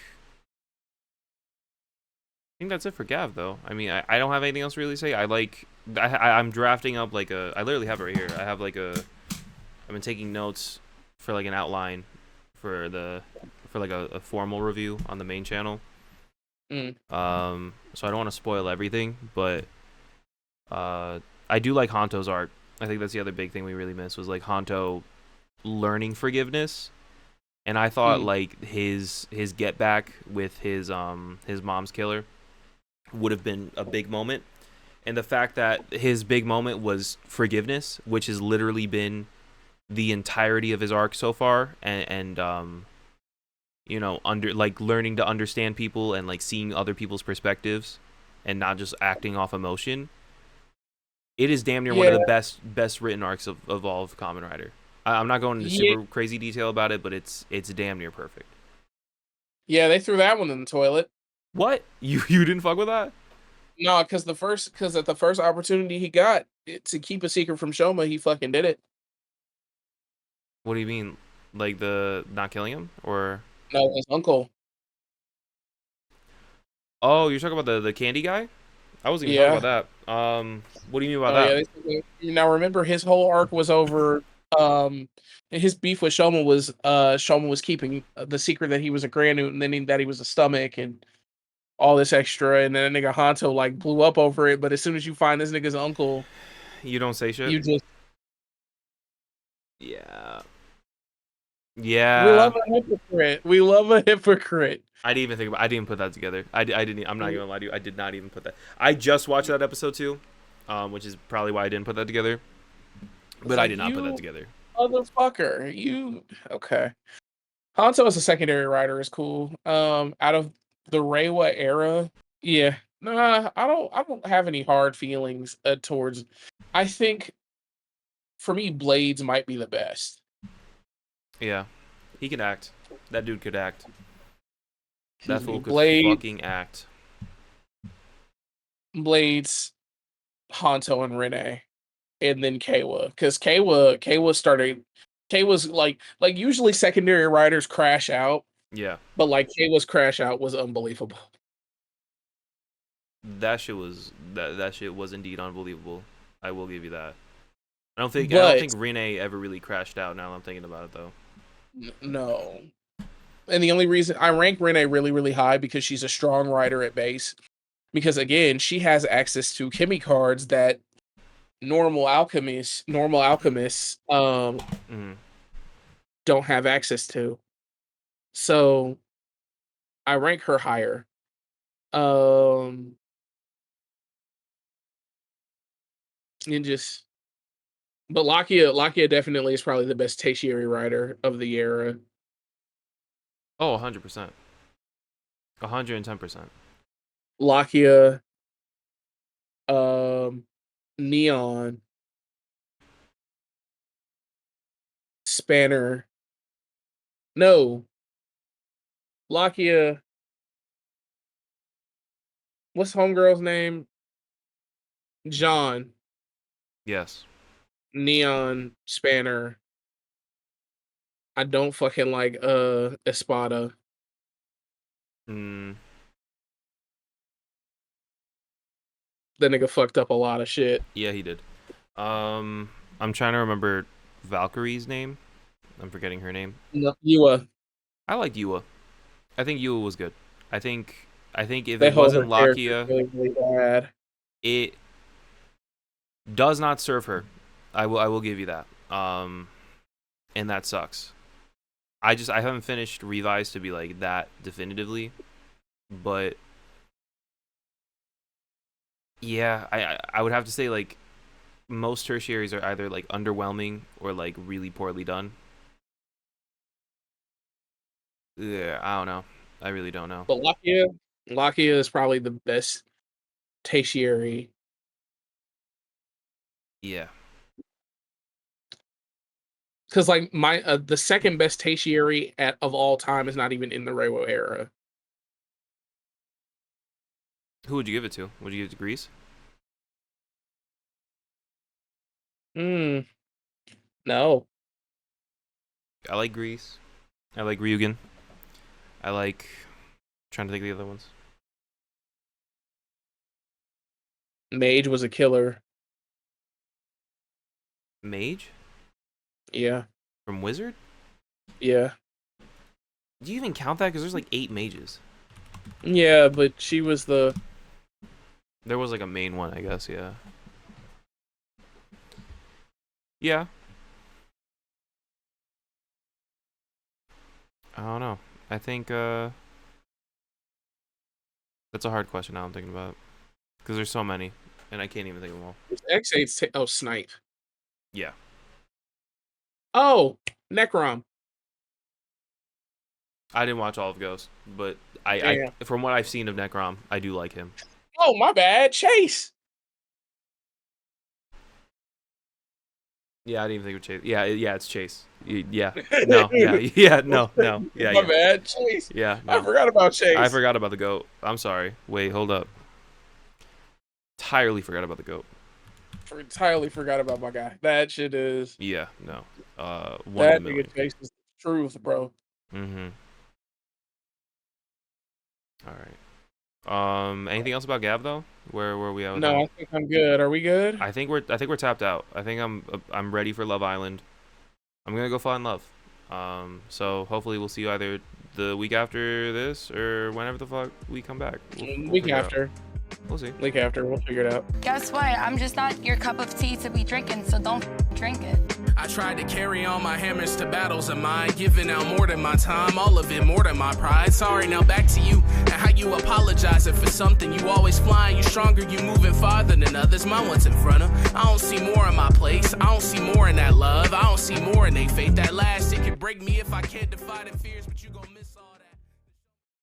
that's it for Gav, though. I mean, I don't have anything else to really say. I'm drafting up like I literally have it right here. I have like I've been taking notes for like an outline for like a formal review on the main channel. So I don't want to spoil everything, but I do like Hanto's arc. I think that's the other big thing we really missed was like Hanto learning forgiveness. And I thought like his get back with his mom's killer would have been a big moment. And the fact that his big moment was forgiveness, which has literally been the entirety of his arc so far, and you know, learning to understand people and like seeing other people's perspectives and not just acting off emotion. It is damn near one of the best written arcs of all of Kamen Rider. I'm not going into super crazy detail about it, but it's damn near perfect. Yeah, they threw that one in the toilet. What? You didn't fuck with that? No, because at the first opportunity he got to keep a secret from Shoma, he fucking did it. What do you mean? Like the not killing him, or no, his uncle? Oh, you're talking about the candy guy? I wasn't even talking about that. What do you mean by that? Yeah, now remember, his whole arc was over. His beef with Shoma was keeping the secret that he was a Granute, and then that he was a stomach and all this extra, and then nigga Hanto like blew up over it. But as soon as you find this nigga's uncle, you don't say shit. You just yeah. We love a hypocrite. I didn't even think about. I didn't put that together. I didn't. I'm not gonna lie to you. I did not even put that. I just watched that episode too, which is probably why I didn't put that together. But I did not put that together. Motherfucker, you okay? Hanto as a secondary writer is cool. Out of the Reiwa era, yeah. Nah, I don't have any hard feelings towards. I think for me, Blades might be the best. Yeah, he can act. That dude could act. That fool could fucking act. Blades, Hanto, and Rene, and then Kawa, because Kawa's like usually secondary writers crash out. Yeah. But like Kawa's crash out was unbelievable. That shit was indeed unbelievable. I will give you that. I don't think Renee ever really crashed out. Now that I'm thinking about it, though. No. And the only reason I rank Renee really, really high because she's a strong rider at base. Because again, she has access to Kimmy cards that normal alchemists don't have access to. So I rank her higher. And just, but Lakia definitely is probably the best Taishieri rider of the era. Oh, 100%. 110%. Lakia, Neon, Spanner. No. Lakia. What's homegirl's name? John. Yes. Neon, Spanner. I don't fucking like Espada. That nigga fucked up a lot of shit. Yeah, he did. I'm trying to remember Valkyrie's name. I'm forgetting her name. No, Yua. I liked Yua. I think Yua was good. I think if They it wasn't Lakia, really, really bad. it does not serve her. I will give you that. And that sucks. I haven't finished Revise to be like that definitively, but yeah, I would have to say like most tertiaries are either like underwhelming or like really poorly done. Yeah, I don't know. I really don't know. But Lakia is probably the best Taishieri. Yeah. Because like the second best Taishieri of all time is not even in the Reiwa era. Who would you give it to? Would you give it to Grease? No. I like Grease. I like Ryugen. I like... trying to think of the other ones. Mage was a killer. Mage? Yeah. From Wizard? Yeah. Do you even count that? Because there's like 8 mages. Yeah, but she was the... There was like a main one, I guess, yeah. Yeah. I don't know. I think, that's a hard question now I'm thinking about. Because there's so many, and I can't even think of them all. X8's Snipe. Yeah. Oh, Necrom. I didn't watch all of Ghost, but I from what I've seen of Necrom, I do like him. Oh, my bad. Chase. Yeah, I didn't even think of Chase. Yeah, it's Chase. Yeah. No, yeah, no. Yeah, my bad. Chase. Yeah, no. I forgot about Chase. I forgot about the goat. I'm sorry. Wait, hold up. Entirely forgot about the goat. Entirely forgot about my guy. That shit is... Yeah, no. That nigga Chase is the truth, bro. Mm-hmm. All right. Anything else about Gab though? Where were we at? No, I think I'm good. Are we good? I think we're tapped out. I think I'm ready for Love Island. I'm gonna go find love. So hopefully we'll see you either the week after this or whenever the fuck we come back. Week after. We'll see. Week after, we'll figure it out. Guess what? I'm just not your cup of tea to be drinking, so don't drink it. I tried to carry all my hammers to battles of mine, giving out more than my time, all of it more than my pride. Sorry, now back to you and how you apologizing for something. You always flying, you stronger, you moving farther than others. My one's in front of. I don't see more in my place. I don't see more in that love. I don't see more in they faith. That last, it can break me if I can't defy them fears, but you gon' miss.